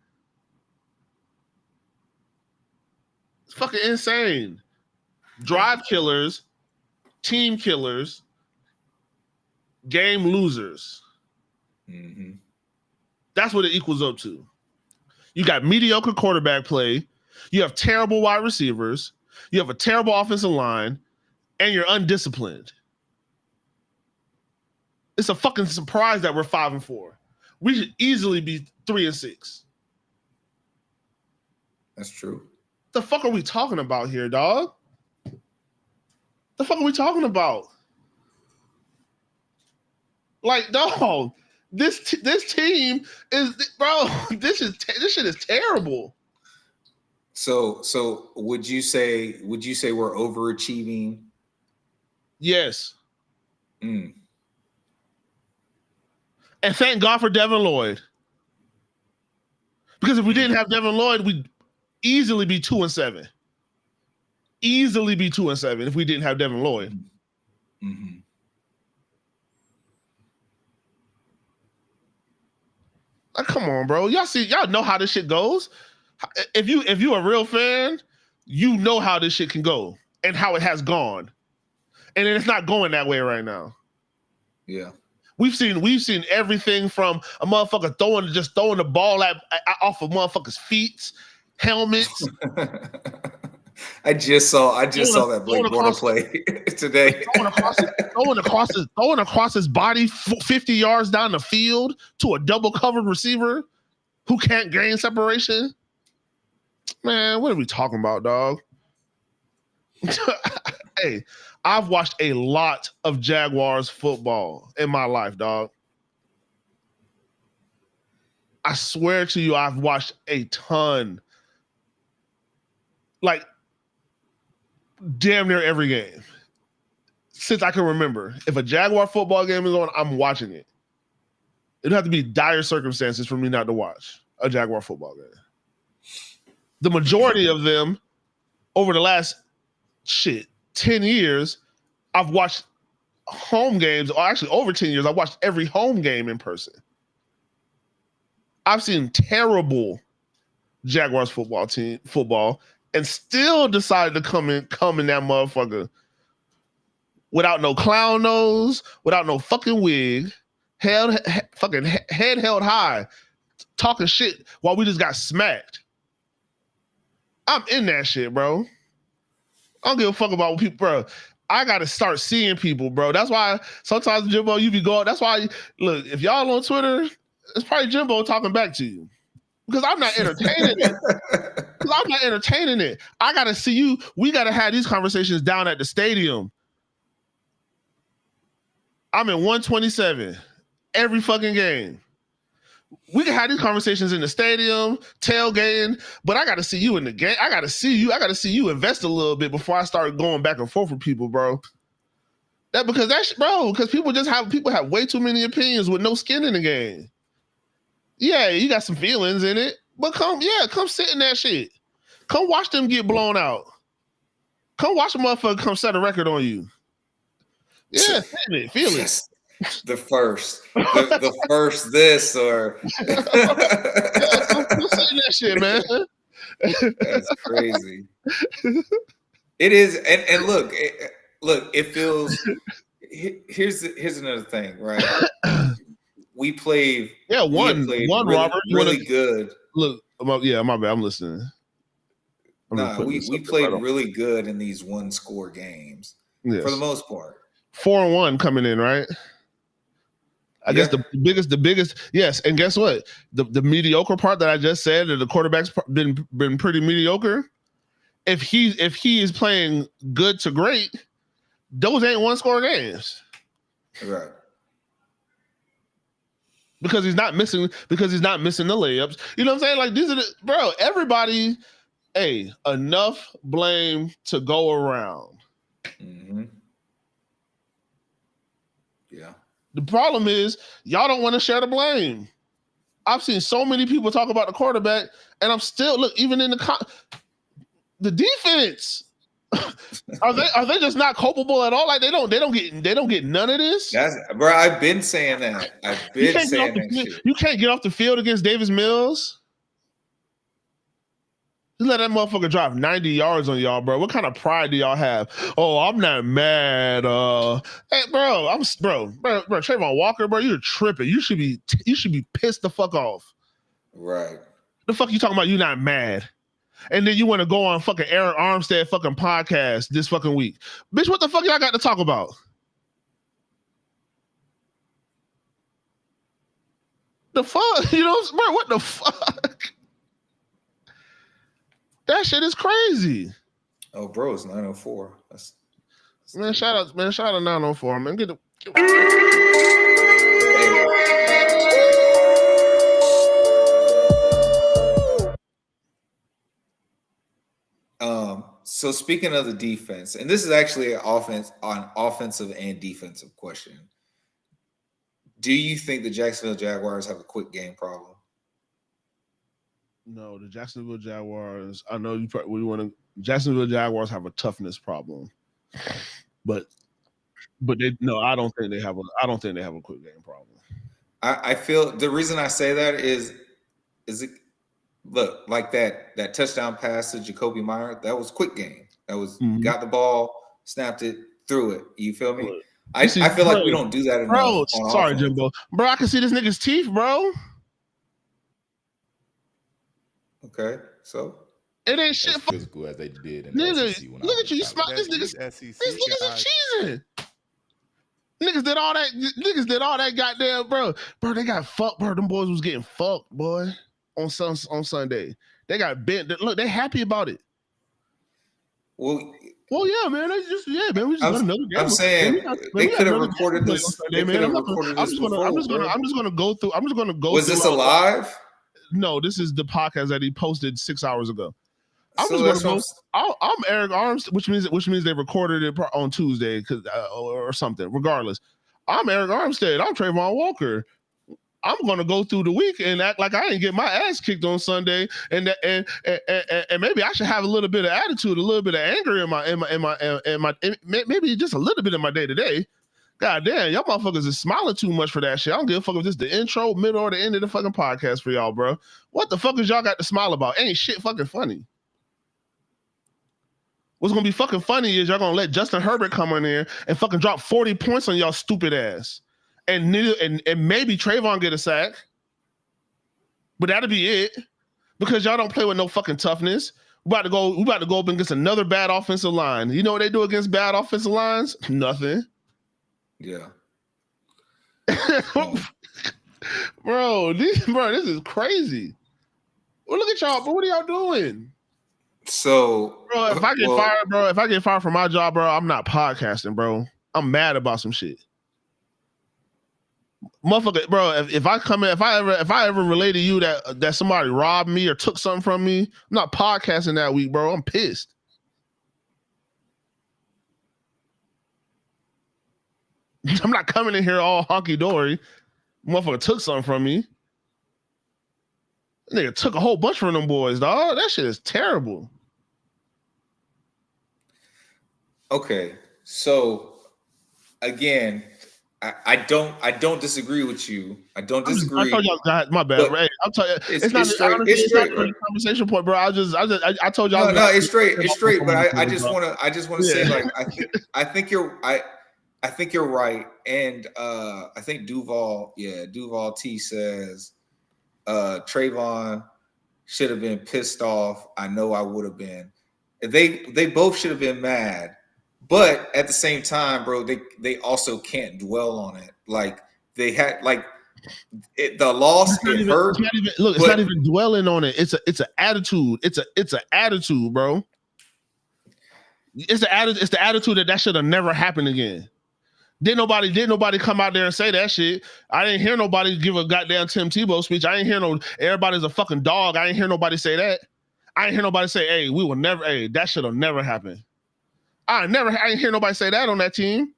It's fucking insane. Drive killers, team killers, game losers. Mm-hmm. That's what it equals up to. You got mediocre quarterback play. You have terrible wide receivers. You have a terrible offensive line, and you're undisciplined. It's a fucking surprise that we're 5-4. We should easily be 3-6. That's true. The fuck are we talking about here, dog? The fuck are we talking about? Like, dog, this team is, bro. This shit is terrible. So would you say we're overachieving? Yes. And thank God for Devin Lloyd. Because if we didn't have Devin Lloyd, we'd easily be 2-7. Easily be 2-7 if we didn't have Devin Lloyd. Mm-hmm. Like, come on, bro. Y'all know how this shit goes. If you a real fan, you know how this shit can go and how it has gone. And it's not going that way right now. Yeah. We've seen everything from a motherfucker throwing the ball off of motherfuckers' feet, helmets. I just saw that Blake Bortles play today. Throwing across his body 50 yards down the field to a double covered receiver who can't gain separation. Man, what are we talking about, dog? Hey, I've watched a lot of Jaguars football in my life, dog. I swear to you, I've watched a ton. Like, damn near every game. Since I can remember. If a Jaguar football game is on, I'm watching it. It'd have to be dire circumstances for me not to watch a Jaguar football game. The majority of them, over the last 10 years, I've watched home games, or actually over 10 years, I've watched every home game in person. I've seen terrible Jaguars football and still decided to come in that motherfucker without no clown nose, without no fucking wig, fucking head held high, talking shit while we just got smacked. I'm in that shit, bro. I don't give a fuck about people, bro. I gotta start seeing people, bro. That's why sometimes Jimbo, you be going. That's why, look, if y'all on Twitter, it's probably Jimbo talking back to you because I'm not entertaining it. I gotta see you. We gotta have these conversations down at the stadium. I'm in 127 every fucking game. We can have these conversations in the stadium, tailgating, but I got to see you in the game. I got to see you invest a little bit before I start going back and forth with people, bro. Because people have way too many opinions with no skin in the game. Yeah, you got some feelings in it, but come sit in that shit. Come watch them get blown out. Come watch a motherfucker come set a record on you. Yeah, feel it. The first this or that shit, man. That's crazy. It is, and look, it feels. Here's another thing, right? We played. Yeah, one Robert, really good. Look, my bad. I'm listening. We played really good in these one-score games for the most part. 4-1 coming in, right? I guess the biggest, yes. And guess what? The mediocre part that I just said, that the quarterback's been pretty mediocre. If he is playing good to great, those ain't one-score games, right? Because he's not missing the layups. You know what I'm saying? Like, these are everybody. Hey, enough blame to go around. Mm-hmm. Yeah. The problem is y'all don't want to share the blame. I've seen so many people talk about the quarterback, and I'm still even in the defense. Are they just not culpable at all? Like they don't get none of this. Bro, I've been saying that. You can't get off the field against Davis Mills. You let that motherfucker drive 90 yards on y'all, bro. What kind of pride do y'all have? Oh, I'm not mad. Hey, bro, Trayvon Walker, bro, you're tripping. You should be pissed the fuck off. Right. The fuck you talking about? You not mad? And then you want to go on fucking Aaron Armstead fucking podcast this fucking week, bitch. What the fuck y'all got to talk about? The fuck, bro? What the fuck? That shit is crazy. Oh, bro, it's 904. Man, shout out 904, man. Get the. So speaking of the defense, and this is actually an offensive and defensive question. Do you think the Jacksonville Jaguars have a quick game problem? No, the Jacksonville Jaguars. I know Jacksonville Jaguars have a toughness problem, but I don't think they have a quick game problem. I feel the reason I say that is it. Look, like that touchdown pass to Jacoby Meyer, that was quick game. That was got the ball, snapped it, threw it. You feel me? I feel like we don't do that enough. Bro, on sorry, offense. Jimbo. Bro, I can see this nigga's teeth, bro. Okay, so it ain't shit. As physical as they did in Nigga, the SEC. When look I at you. You was in smile. college. These niggas SEC are cheesing. Niggas did all that. Niggas did all that goddamn, bro. Bro, they got fucked, bro. Them boys was getting fucked, boy. On Sunday, they got bent. Look, they happy about it. Well, yeah, man. They just man. We just got another game. I'm saying they could have recorded this. They could have recorded this before. I'm just gonna go through. Was this a live? No, this is the podcast that he posted 6 hours ago. I'm Eric Arms, which means they recorded it on Tuesday because or something. Regardless, I'm Eric Armstead. I'm Trayvon Walker. I'm gonna go through the week and act like I didn't get my ass kicked on Sunday, and maybe I should have a little bit of attitude, a little bit of anger in my maybe just a little bit in my day to day. God damn, y'all motherfuckers is smiling too much for that shit. I don't give a fuck if this is the intro, middle, or the end of the fucking podcast for y'all, bro. What the fuck is y'all got to smile about? Ain't shit fucking funny. What's gonna be fucking funny is y'all gonna let Justin Herbert come in there and fucking drop 40 points on y'all stupid ass. And maybe Trayvon get a sack. But that'll be it. Because y'all don't play with no fucking toughness. We about to go up against another bad offensive line. You know what they do against bad offensive lines? Nothing. Yeah. Bro, this is crazy. Well, look at y'all, bro. What are y'all doing? So, bro, if I get fired from my job, bro, I'm not podcasting, bro. I'm mad about some shit. Motherfucker, bro, if I ever relate to you that somebody robbed me or took something from me, I'm not podcasting that week, bro. I'm pissed. I'm not coming in here all honky-dory. Motherfucker took something from me. Nigga took a whole bunch from them boys, dog. That shit is terrible. Okay, so again, I don't disagree with you. I don't disagree. I told y'all, my bad. Hey, I'll tell you, it's not a conversation point, bro. I told y'all. No, it's straight. But I just want to say, like, I think you're right, and I think Duval T says Trayvon should have been pissed off. I know I would have been. They both should have been mad. But at the same time, bro, they also can't dwell on it. Like they had, like the loss it hurt. It's not even dwelling on it. It's an attitude. It's an attitude, bro. It's the attitude that should have never happened again. Did nobody come out there and say that shit? I didn't hear nobody give a goddamn Tim Tebow speech. I didn't hear everybody's a fucking dog. I didn't hear nobody say that. I didn't hear nobody say, hey, we will never, hey, that should have never happened. I didn't hear nobody say that on that team.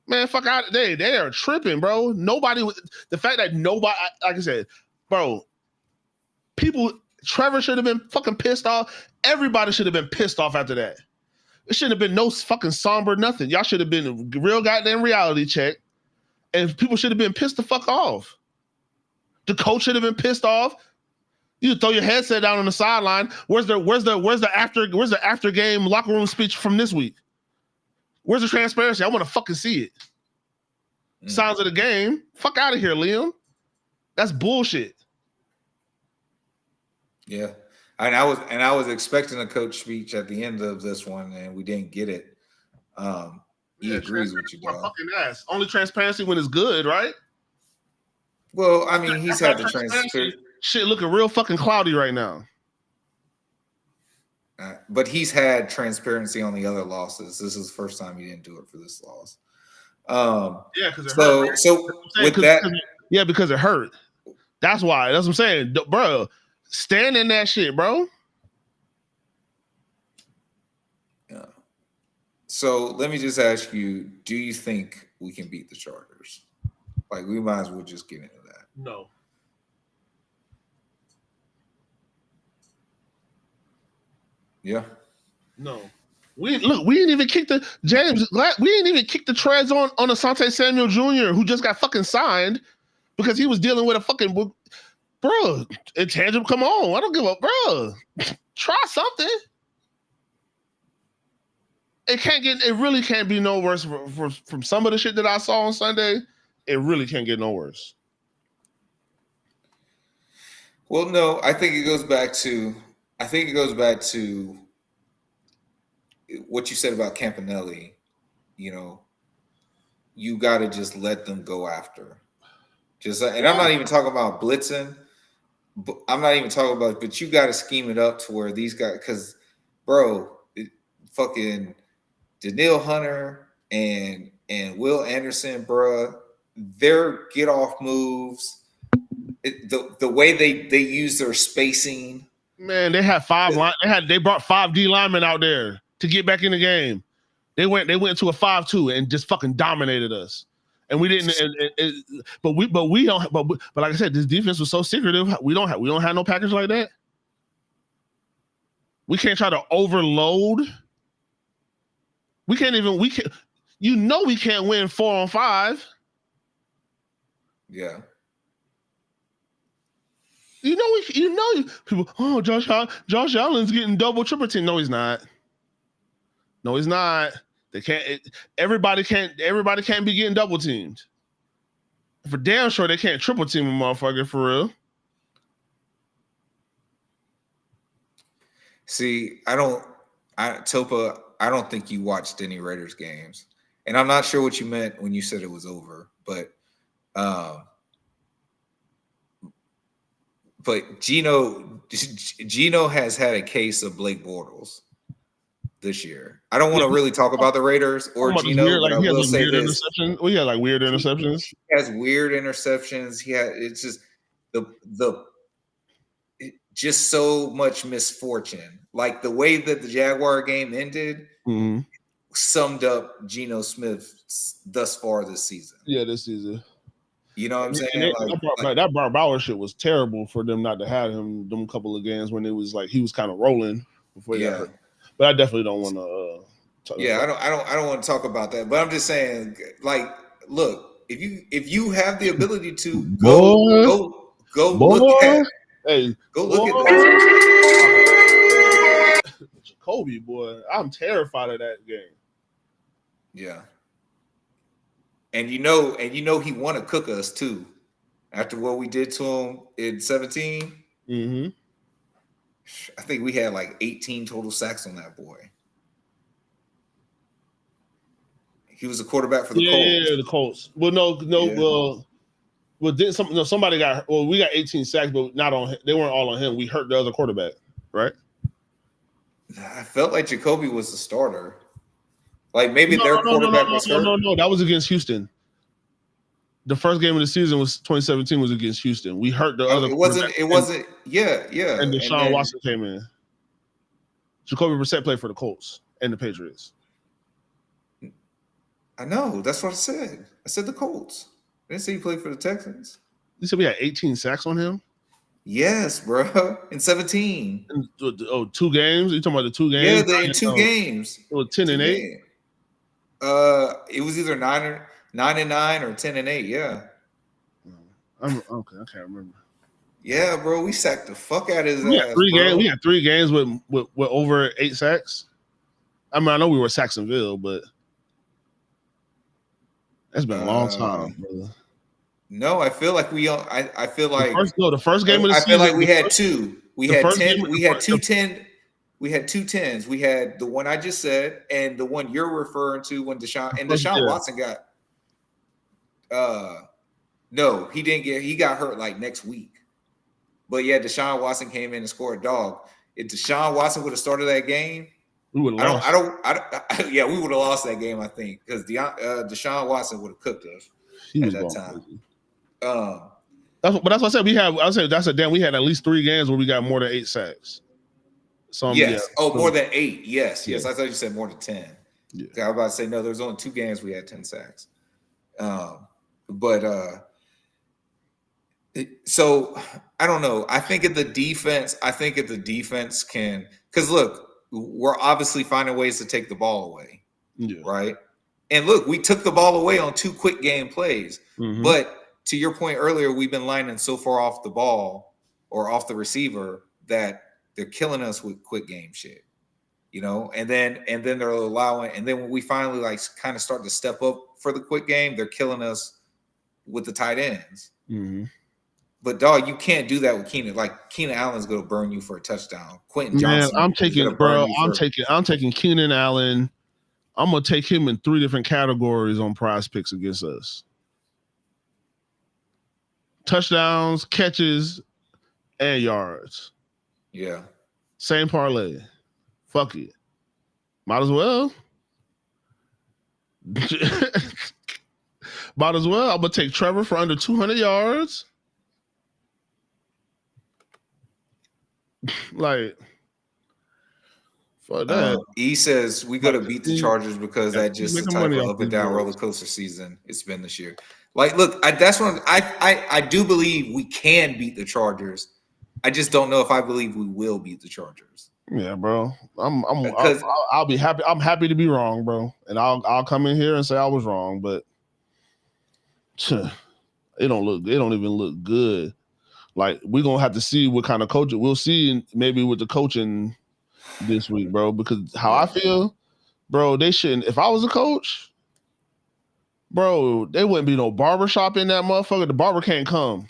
Man, fuck out. They are tripping, bro. The fact that nobody, like I said, bro, Trevor should have been fucking pissed off. Everybody should have been pissed off after that. It shouldn't have been no fucking somber nothing. Y'all should have been a real goddamn reality check. And people should have been pissed the fuck off. The coach should have been pissed off. You throw your headset down on the sideline. Where's the after game locker room speech from this week? Where's the transparency? I want to fucking see it. Sounds of the game. Fuck out of here, Liam. That's bullshit. Yeah. And I was expecting a coach speech at the end of this one, and we didn't get it. He agrees with you, dog. Fucking ass. Only transparency when it's good, right? Well, I mean, he's had the transparency. Shit looking real fucking cloudy right now. But he's had transparency on the other losses. This is the first time he didn't do it for this loss. Yeah, because it hurt. Right? So with that, yeah, because it hurt. That's why. That's what I'm saying, bro. Stand in that shit, bro. Yeah. So let me just ask you: do you think we can beat the Chargers? Like, we might as well just get into that. No. Yeah. No. We didn't even kick the James. We didn't even kick the treads on Asante Samuel Jr., who just got fucking signed because he was dealing with a fucking bro. Intangible. Come on, I don't give up, bro. Try something. It really can't be no worse from some of the shit that I saw on Sunday. It really can't get no worse. Well, no, I think it goes back to what you said about Campanelli. You know, you got to just let them go after. And I'm not even talking about blitzing. But I'm not even talking about, but you got to scheme it up to where these guys, because, bro, fucking Daniil Hunter and Will Anderson, bro, their get off moves, the way they use their spacing. Man, they had they brought 5 D linemen out there to get back in the game. They went to a 5-2 and just fucking dominated us. And we didn't. But we don't. But like I said, this defense was so secretive. We don't have no package like that. We can't try to overload. We can't. You know we can't win 4-on-5. Yeah. You know people. Oh, Josh Allen's getting double, triple team. No, he's not. No, he's not. They can't. Everybody can't be getting double teamed. For damn sure, they can't triple team a motherfucker for real. See, Topa, I don't think you watched any Raiders games, and I'm not sure what you meant when you said it was over, but Gino has had a case of Blake Bortles this year. I don't want to really talk about the Raiders or Gino, but I will say this. We had like weird interceptions. He has weird interceptions. It's just just so much misfortune. Like the way that the Jaguar game ended summed up Geno Smith thus far this season. Yeah, this season. You know what I'm saying? That Bart Bauer shit was terrible for them not to have him them couple of games when it was like he was kind of rolling before he got hurt. But I definitely don't want to. I don't want to talk about that. But I'm just saying, like, look, if you have the ability to go look at that. Jacoby, boy, I'm terrified of that game. Yeah. And you know he want to cook us too. After what we did to him in 17. Mm-hmm. I think we had like 18 total sacks on that boy. He was a quarterback for the Colts. Yeah, the Colts. Well, somebody got. Well, we got 18 sacks, but not on. They weren't all on him. We hurt the other quarterback, right? I felt like Jacoby was the starter. Like maybe their quarterback was hurt. No, that was against Houston. The first game of the season was 2017 was against Houston. We hurt the other. It wasn't. Yeah. And Deshaun Watson came in. Jacoby Brissett played for the Colts and the Patriots. I know. That's what I said. I said the Colts. I didn't say he played for the Texans. You said we had 18 sacks on him? Yes, bro. In 17. 2 games? You talking about the 2 games? Yeah, in 2 games. It was 10-8. It was either 9-9 or 10-8. Yeah. Okay. I can't remember. Yeah, bro. We sacked the fuck out of his ass. We had 3 games with over 8 sacks. I mean, I know we were Saxonville, but that's been a long time, brother. No, I feel like I feel like the first game of the season. I feel like we had 2. We had 10. We had 2 10. We had 2 10s. We had the one I just said and the one you're referring to when Deshaun Watson got. No, he didn't get. He got hurt like next week. But yeah, Deshaun Watson came in and scored a dog. If Deshaun Watson would have started that game, we would have lost. Yeah, we would have lost that game, I think, because Deshaun Watson would have cooked us at that time. That's what I said. We had at least 3 games where we got more than 8 sacks. Yes. More than 8. Yes. I thought you said more than 10. Yeah. I was about to say no. There was only 2 games we had 10 sacks. So I don't know. I think if the defense can, because look, we're obviously finding ways to take the ball away, right? And look, we took the ball away on 2 quick game plays. Mm-hmm. But to your point earlier, we've been lining so far off the ball or off the receiver that they're killing us with quick game shit. you know, and then they're allowing, and then when we finally like kind of start to step up for the quick game, they're killing us with the tight ends. Mm-hmm. But dog, you can't do that with Keenan. Like Keenan Allen's going to burn you for a touchdown. Quentin Man, Johnson, I'm taking Keenan Allen. I'm gonna take him in 3 different categories on Prize Picks against us: touchdowns, catches, and yards. Yeah, same parlay. Fuck it, might as well. Might as well. I'm gonna take Trevor for under 200 yards. Like, fuck that. E says we got to beat the Chargers because that's just the type of up and down roller coaster season it's been this year. Like, look, that's what I do believe we can beat the Chargers. I just don't know if I believe we will beat the Chargers. Yeah, bro. I'll be happy. I'm happy to be wrong, bro. And I'll come in here and say I was wrong, but it don't even look good. Like, we're gonna have to see what kind of coaching we'll see maybe with the coaching this week, bro. Because how I feel, bro, they shouldn't. If I was a coach, bro, there wouldn't be no barbershop in that motherfucker. The barber can't come.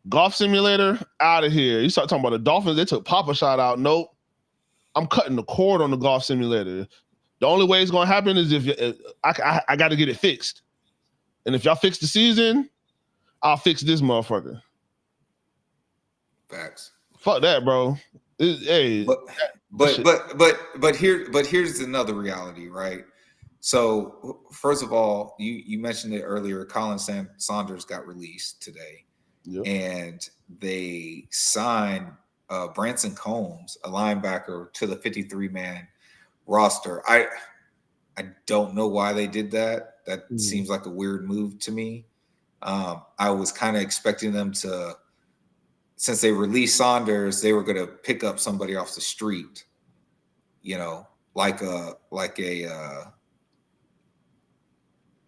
Golf simulator, out of here. You start talking about the Dolphins, they took Papa Shot out. Nope. I'm cutting the cord on the golf simulator. The only way it's gonna happen is if I got to get it fixed. And if y'all fix the season, I'll fix this motherfucker. Facts. Fuck that, bro. Hey, but here's another reality, right? So first of all, you mentioned it earlier. Colin Saunders got released today, and they signed Branson Combs, a linebacker, to the 53-man roster. I don't know why they did that. That seems like a weird move to me. I was kind of expecting them to, since they released Saunders, they were going to pick up somebody off the street, you know, like a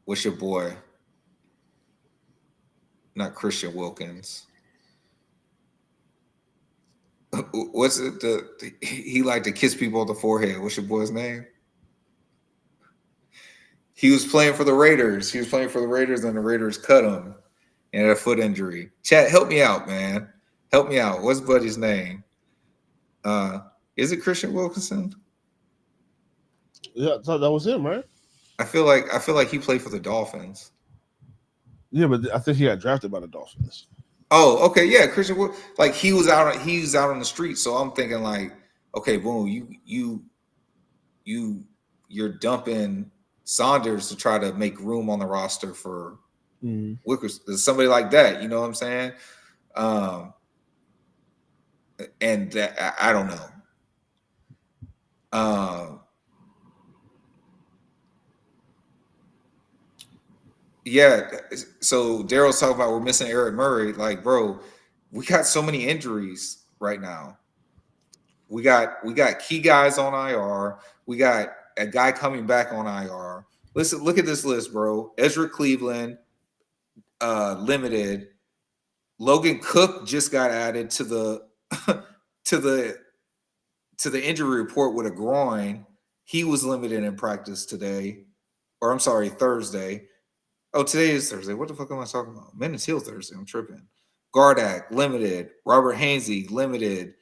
what's your boy? Not Christian Wilkins. What's it? He liked to kiss people on the forehead. What's your boy's name? He was playing for the Raiders. And the Raiders cut him and had a foot injury. Chat, help me out, man. Help me out. What's Buddy's name? Is it Christian Wilkinson? Yeah, I thought that was him, right? I feel like he played for the Dolphins. Yeah, but I think he got drafted by the Dolphins. Oh, okay, yeah, Christian. Like he was out on the street, so I'm thinking like, okay, boom, you're dumping Saunders to try to make room on the roster for Wickers, somebody like that. You know what I'm saying? And that, I don't know. Yeah, so Daryl's talking about we're missing Eric Murray. Like, bro, we got so many injuries right now. We got key guys on IR. We got a guy coming back on IR. Listen, look at this list, bro. Ezra Cleveland, limited. Logan Cook just got added to the injury report with a groin. He was limited in practice today, or I'm sorry, Thursday. Oh, today is Thursday. What the fuck am I talking about? Man, it's Hill Thursday. I'm tripping. Gardak, limited. Robert Hainsey, limited.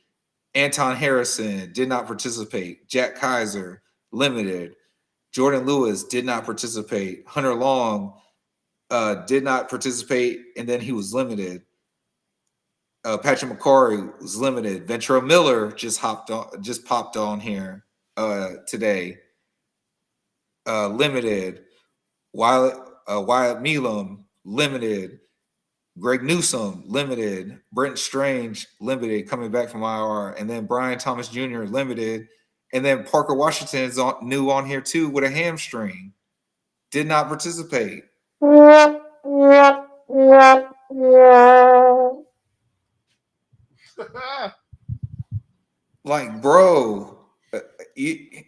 Anton Harrison did not participate. Jack Kaiser, limited. Jordan Lewis did not participate. Hunter Long did not participate, and then he was limited. Patrick McCarry was limited. Ventura Miller just popped on here today. Limited. Wyatt Milam, limited. Greg Newsome, limited. Brent Strange, limited, coming back from IR. And then Brian Thomas Jr., limited. And then Parker Washington is new on here too with a hamstring. Did not participate. Like, bro.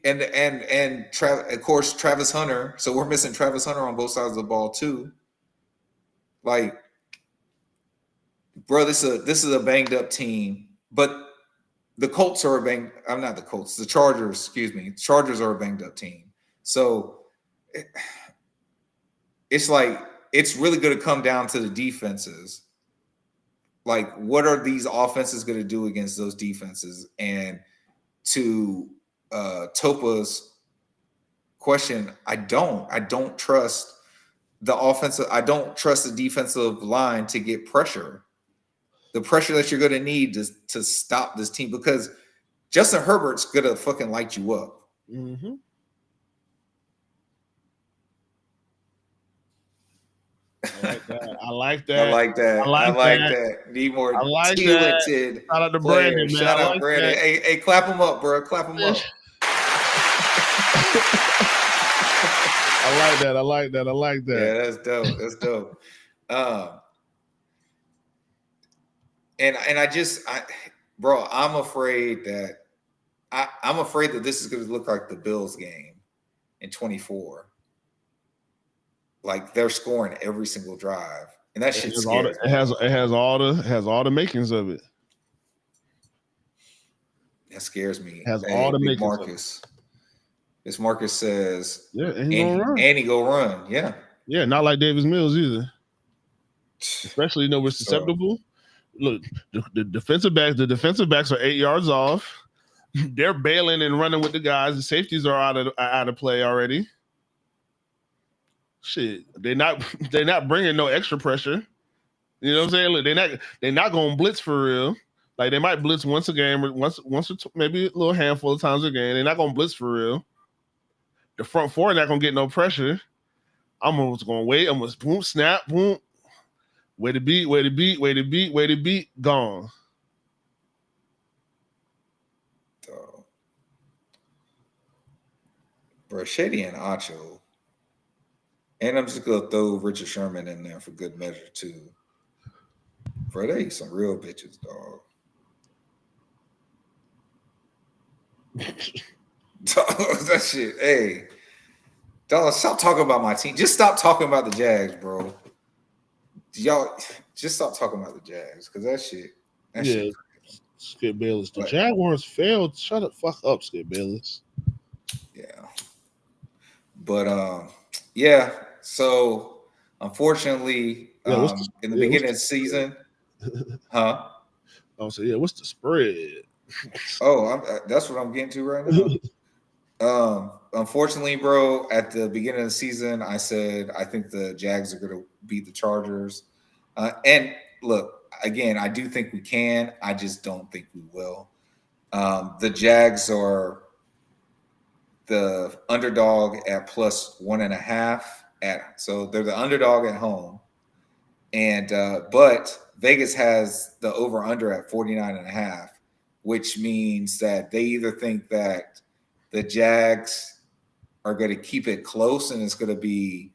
And of course Travis Hunter. So we're missing Travis Hunter on both sides of the ball too. Like, bro, this is a banged up team. But the Colts are I'm not the Colts. The Chargers, excuse me. Chargers are a banged up team. So it's like it's really going to come down to the defenses. Like, what are these offenses going to do against those defenses? And to Topa's question, I don't trust the offensive. I don't trust the defensive line to get pressure. The pressure that you're going to need to stop this team, because Justin Herbert's going to fucking light you up. Mm-hmm. I like that. I like that. Need more talented. Shout out to players. Brandon, man. Shout out Brandon. Hey, clap him up, bro. Clap him up. I like that. Yeah, that's dope. And bro, I'm afraid that this is going to look like the Bills game in 24. Like, they're scoring every single drive, and that shit scares me. It has all the makings of it. That scares me. Has all the makings. Marcus. This Marcus says, yeah, and he go run. Yeah. Yeah, not like Davis Mills either. Especially, we're susceptible. Look, the defensive backs are 8 yards off. They're bailing and running with the guys. The safeties are out of play already. Shit, they're not bringing no extra pressure. You know what I'm saying? Look, they're not going to blitz for real. Like, they might blitz once a game, or once or maybe a little handful of times a game. They're not going to blitz for real. The front four are not going to get no pressure. I'm just going to wait. I'm going to boom, snap, boom. Way to beat, gone. Bro, Shady and Acho. And I'm just going to throw Richard Sherman in there for good measure, too. Bro, they some real bitches, dog. Dog, that shit. Hey, dog, stop talking about my team. Just stop talking about the Jags, bro. Y'all, just stop talking about the Jags, because that shit. Shit. Skip Bayless. The Jaguars failed. Shut the fuck up, Skip Bayless. Yeah. But, yeah. So, unfortunately, in the beginning of the season, huh? Oh, so yeah, what's the spread? That's what I'm getting to right now. Unfortunately, bro, at the beginning of the season, I said I think the Jags are going to beat the Chargers. And look, again, I do think we can. I just don't think we will. The Jags are the underdog at +1.5. So they're the underdog at home. And but Vegas has the over-under at 49.5, which means that they either think that the Jags are going to keep it close and it's going to be,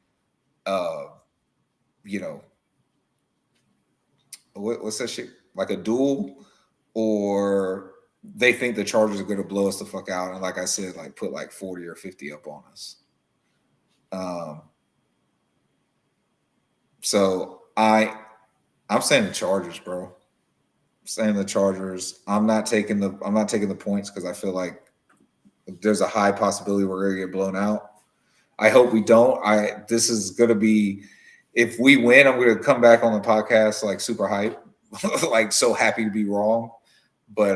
what's that shit? Like a duel, or they think the Chargers are going to blow us the fuck out. And like I said, like put like 40 or 50 up on us. So I'm saying the Chargers, bro. I'm saying the Chargers. I'm not taking the points because I feel like there's a high possibility we're gonna get blown out. I hope we don't. This is gonna be, if we win, I'm gonna come back on the podcast like super hype, like so happy to be wrong. But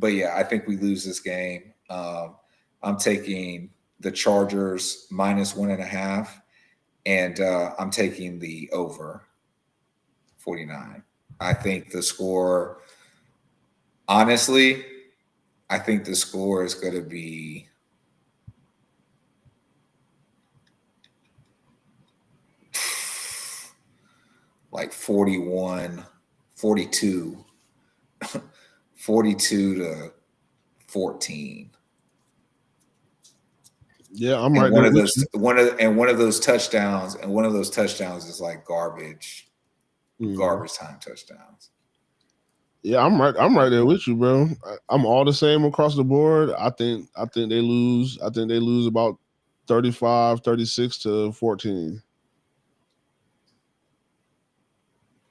yeah, I think we lose this game. I'm taking the Chargers -1.5, and I'm taking the over 49. I think the score, honestly, I think the score is going to be like 42 to 14. Yeah, I'm right there. One of those touchdowns is like garbage time touchdowns. Yeah, I'm right there with you, bro. I'm all the same across the board. I think they lose. I think they lose about 36 to 14.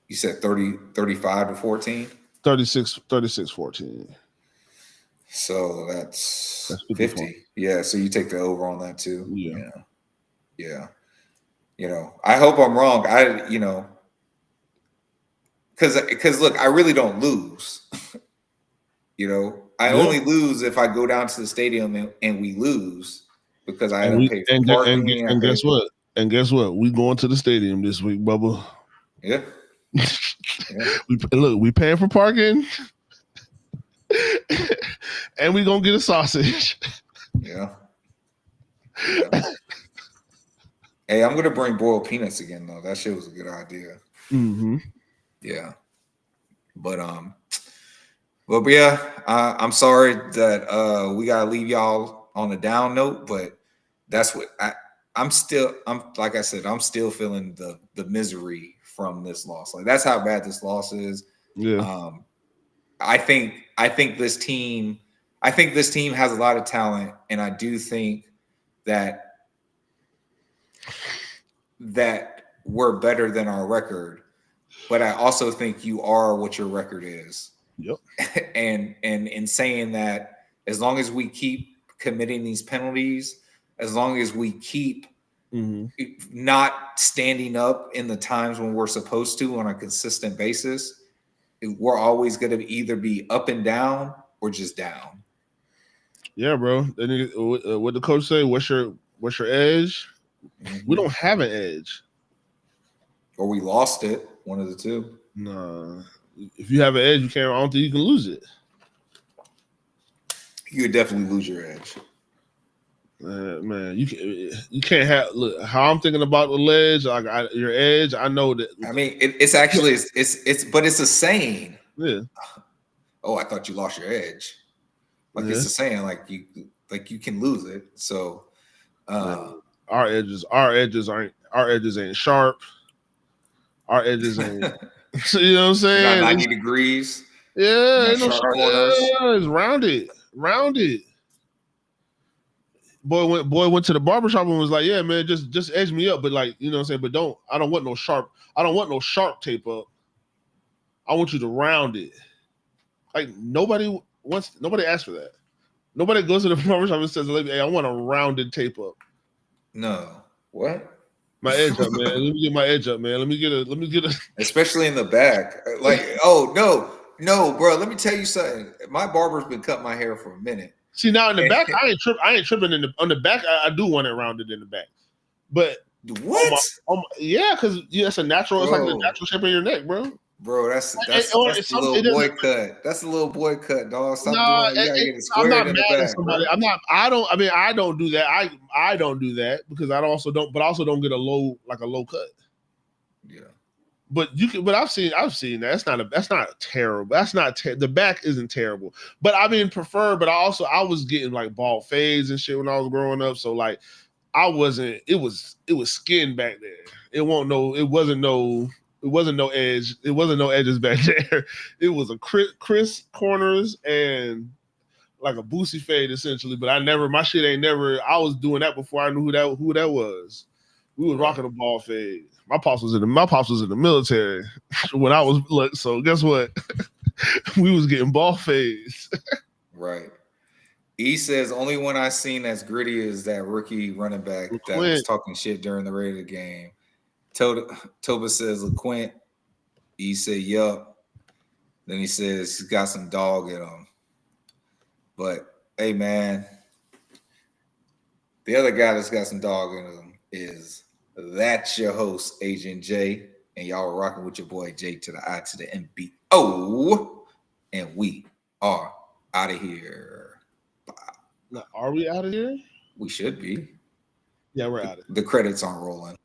You said 35 to 14? 36-14. So that's 50 50. Yeah. So you take the over on that too. Yeah. Yeah. You know, I hope I'm wrong. Because look, I really don't lose. You know, I only lose if I go down to the stadium and we lose because I don't pay for parking. And guess what? And guess what? We going to the stadium this week, Bubba. Yeah. We paying for parking, and we gonna get a sausage. Yeah. Hey, I'm gonna bring boiled peanuts again though. That shit was a good idea. Mm-hmm. Yeah. But yeah, I'm sorry that we gotta leave y'all on a down note, but that's what I'm like I said, I'm still feeling the misery from this loss. Like that's how bad this loss is. Yeah. I think this team has a lot of talent, and I do think that we're better than our record. But I also think you are what your record is. Yep. And in saying that, as long as we keep committing these penalties, as long as we keep not standing up in the times when we're supposed to on a consistent basis, we're always going to either be up and down or just down. Yeah, bro. What the coach say? What's your edge? We don't have an edge. Or we lost it. One of the two. Nah. If you have an edge, I don't think you can lose it. You would definitely lose your edge. Man, you can't have. Look, how I'm thinking about the ledge, like your edge. I know that. I mean, it's actually but it's a saying. Yeah. Oh, I thought you lost your edge. Like it's a saying, like you can lose it. So, our edges ain't sharp. Our edges ain't. You know what I'm saying? Not 90 degrees. Yeah, no sharp corners. Yeah, it's rounded. Boy went to the barbershop and was like, "Yeah, man, just edge me up, but like, you know what I'm saying, but I don't want no sharp tape up. I want you to round it." Like nobody asked for that. Nobody goes to the barbershop and says, "Hey, I want a rounded tape up." No. What? My edge up, man. Let me get my edge up, man. Let me get a especially in the back. Like, oh no, bro. Let me tell you something. My barber's been cutting my hair for a minute. See, now in the back, I ain't tripping on the back. I do want it rounded in the back. But what? Yeah, because it's a natural, it's like the natural shape of your neck, bro. Bro, that's the little boy cut. That's the little boy cut, dog. Stop doing it. You gotta get it squared in the back. Bro. I don't do that. I don't do that because I also don't get a low cut. Yeah. But I've seen that. That's not terrible. The back isn't terrible. But I mean but I was getting like bald fades and shit when I was growing up. So like it was skin back there. It wasn't no edge. It wasn't no edges back there. It was a crisp corners and like a boosie fade essentially. But my shit ain't never. I was doing that before I knew who that was. We was rocking a ball fade. My pops was in the military when I was so guess what? We was getting ball fades. Right. He says only one I seen that's gritty is that rookie running back that was talking shit during the Raider game. Toba says LeQuint. He said, yup. Then he says he's got some dog in him. But hey, man, the other guy that's got some dog in him is that's your host, Agent J. And y'all are rocking with your boy J to the I to the M-B-O. And we are out of here. Bye. Now, are we out of here? We should be. Yeah, we're out of here. The credits aren't rolling.